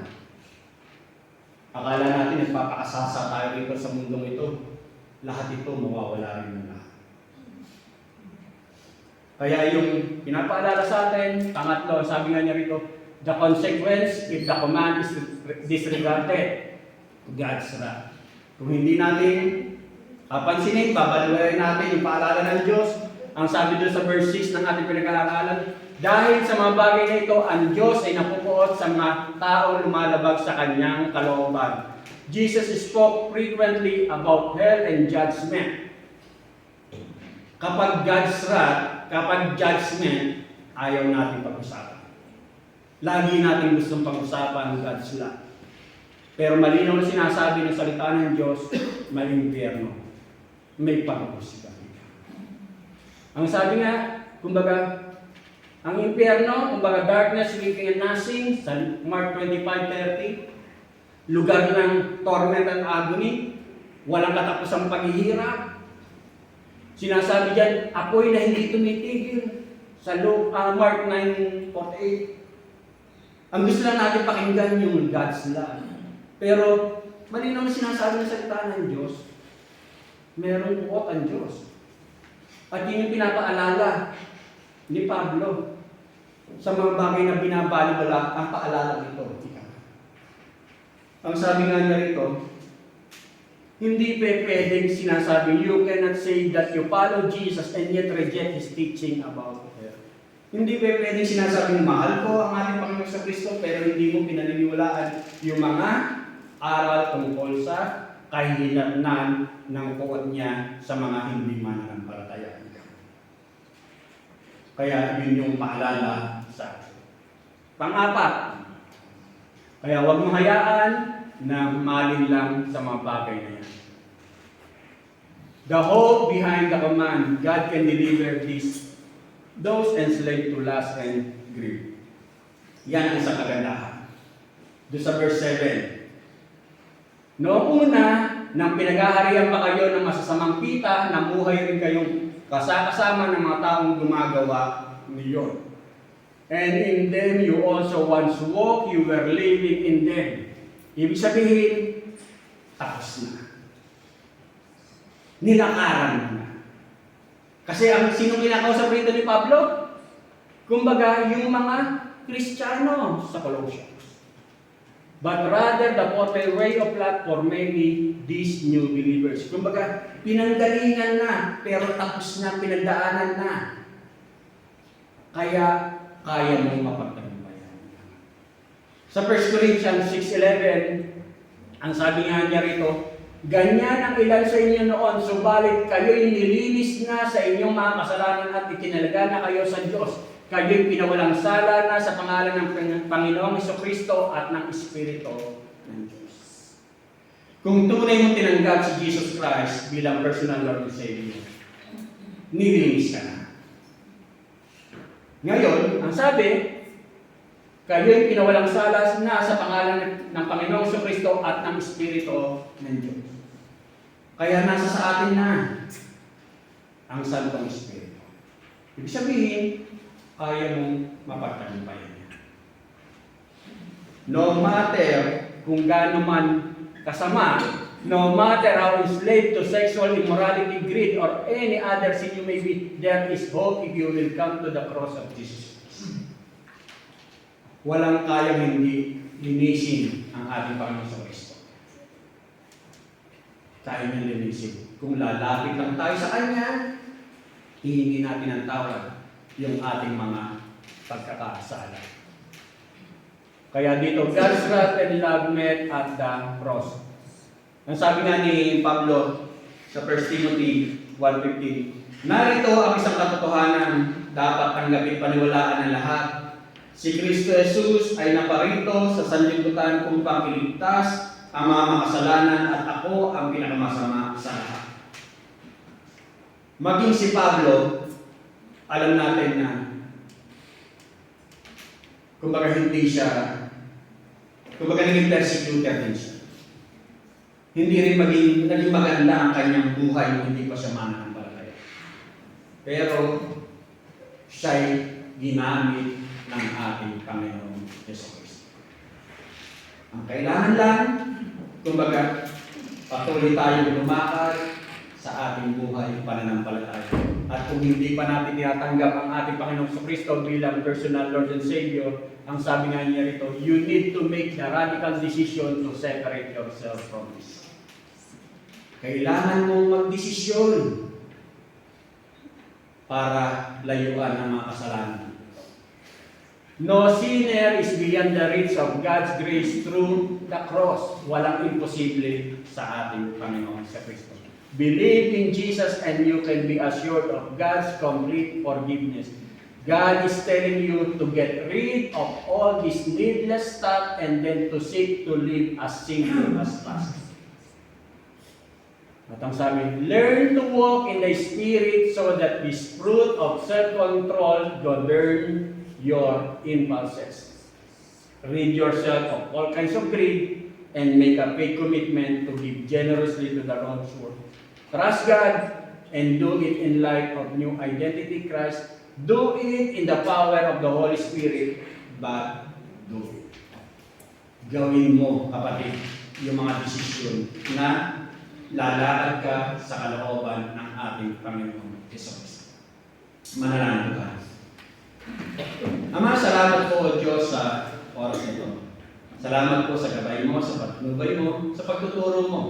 Akala natin nagpapakasasa tayo rito sa mundong ito. lahat ito mawawala rin ng lahat. Kaya yung pinapaalala sa atin, pangatlo, sabi nga niya rito, the consequence if the command is disregarded, God's wrath. Kung hindi natin papansinin, babaliwain natin yung paalala ng Diyos. Ang sabi doon sa verse 6 ng ating pinag-aaralan, dahil sa mga bagay na ito, ang Diyos ay napupuot sa mga taong lumalabag sa kanyang kalooban. Jesus spoke frequently about hell and judgment. Kapag God's wrath, kapag judgment, ayaw natin pag-usapan. Lagi natin gustong pag-usapan God's wrath. Pero malinaw na sinasabi ng salita ng Diyos, may impyerno, may pag-uusap. Ang sabi nga, kumbaga, ang impyerno, kumbaga darkness, weeping and gnashing, sa Mark 25:30, lugar ng torment and agony, walang katapusang paghihirap. Sinasabi diyan, apoy na hindi tumitigil sa Mark 9:48. Ang gusto lang natin pakinggan yung God's love. Pero malinaw na sinasabi ng salita ng Diyos, merong buot ang Diyos. At yun yung pinapaalala ni Pablo sa mga bagay na binabaliwala ang paalala nito. Ang sabi nga niya rito, hindi pwedeng sinasabi, you cannot say that you follow Jesus and yet reject His teaching about hell. Hindi pwedeng sinasabi, mahal ko ang ating Panginoon sa Kristo, pero hindi mo pinaniniwalaan yung mga aral tungkol sa kahihinatnan ng puot niya sa mga hindi mananampalataya. Kaya yun yung paalala sa atin. Pang-apat, kaya huwag mong hayaan na malin lang sa mga bagay na yan. The hope behind the command, God can deliver those enslaved to lust and greed. Yan ang isang kagandahan. Doon sa verse 7. Noong una, nang pinag-aharian pa kayo ng masasamang pita, namuhay rin kayong kasama ng mga taong gumagawa niyon. And in them you also once walked, you were living in them. Ibig sabihin, tapos na. Nilakaran na. Kasi ang sinong kinakausap rito ni Pablo? Kumbaga, yung mga Kristiyano sa Colossians. But rather the total way of life for many these new believers. Kumbaga, pinanggalingan na, pero tapos na, pinagdaanan na. Kaya mong mapagtagumpayan. Sa 1 Corinthians 6:11, ang sabi nga niya rito, ganyan ang ilan sa inyo noon, subalit kayo'y nilinis na sa inyong mga kasalanan at itinalaga na kayo sa Diyos. Kayo'y pinawalang sala na sa pangalan ng Panginoong Hesukristo at ng Espiritu ng Diyos. Kung tunay mong tinanggap si Jesus Christ bilang personal Lord and Savior, nilinis ka na. Ngayon, ang sabi, kayo'y pinawalang sala na sa pangalan ng Panginoong Hesukristo at ng Espiritu ng Diyos. Kaya nasa sa atin na ang Santong Espiritu. Ibig sabihin, kaya mong mapagtagumpayan niya. No matter kung gaano man kasama, no matter how enslaved to sexual immorality, greed, or any other sin you may be, there is hope if you will come to the cross of Jesus Christ. Walang kayang hindi linisin ang ating Panginoon sa Kristo. Tayo niyang linisin. Kung lalapit lang tayo sa Kanya, hihingi natin ang tawad yung ating mga pagkakasala. Kaya dito, God's wrath and love met at the cross. Ang sabi nga ni Pablo sa 1 Timothy 1:15, narito ang isang katotohanan dapat tanggapin paniwalaan ng lahat. Si Kristo Jesus ay naparito sa sanlibutan upang iligtas ang mga makasalanan at ako ang pinakamasama sa lahat. Maging si Pablo, alam natin na kumbaga hindi siya, kumbaga naging persecutor din siya. Hindi rin naging maganda ang kanyang buhay kung hindi pa siya mananampalataya. Pero siya'y ginamit ng ating Panginoong Jesucristo. Ang kailangan lang, kumbaga, patuloy tayong lumakad ating buhay pananampalataya. At kung hindi pa natin tinatanggap ang ating Panginoong Kristo bilang personal Lord and Savior, ang sabi nga niya rito, you need to make the radical decision to separate yourself from this. Kailangan mong magdesisyon para layuan ang mga kasalanan. No sinner is beyond the reach of God's grace through the cross. Walang imposible sa ating Panginoon sa Kristo. Believe in Jesus and you can be assured of God's complete forgiveness. God is telling you to get rid of all this needless stuff and then to seek to live as simple as possible. At ang sabi, learn to walk in the Spirit so that this fruit of self-control govern your impulses. Rid yourself of all kinds of greed and make a big commitment to give generously to the Lord's work. Trust God and do it in light of new identity Christ. Do it in the power of the Holy Spirit, but do it. Gawin mo, kapatid, yung mga desisyon na lalakad ka sa kalooban ng ating Panginoon Jesus. Manalangin ka. Ama, salamat po o Diyos sa oras nito. Salamat po sa gabay mo, sa patnubay mo, sa pagtuturo mo.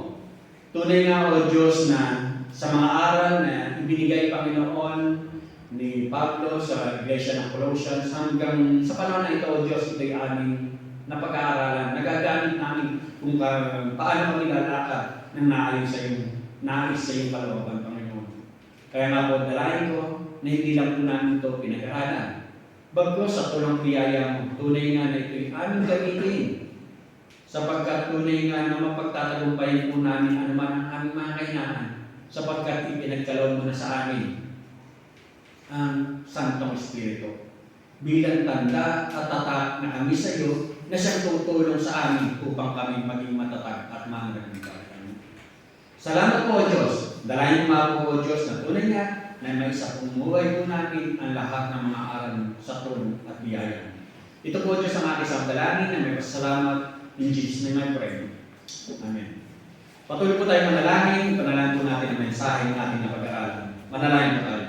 Tunay nga o Diyos na sa mga aral na ibinigay Panginoon ni Pablo sa Iglesia ng Colossians hanggang sa panahon na ito o Diyos, ito'y aming napag-aaralan. Nagagamit namin kung paano kami lalakad ng nais sa iyong kalooban, Panginoon. Kaya nga po, dalayan ko na hindi lang po namin ito pinag-aralan. Bagos sa tulang biyaya mo, tunay nga na ito'y aming gamitin. Sapagkat tunay nga na mapagtatagumpayan po namin anuman ang aming mga kailangan. Sapagkat ipinagkaloob mo na sa amin ang Santong Espiritu. Bilang tanda at tatak na kami sa iyo na siyang tutulong sa amin upang kami maging matatag at mananampalataya. Salamat po, Diyos. Dalayan mo po, Diyos, na tunay nga na may sa pumuhay po namin ang lahat ng mga aral sa tulong at biyaya. Ito po, Diyos, ang aking samdalanin na may pasalamat in Jesus' name I pray. Amen. Patuloy po tayo manalangin. Panalangin po natin ang mensahe natin na pag-aaral. Manalangin po tayo.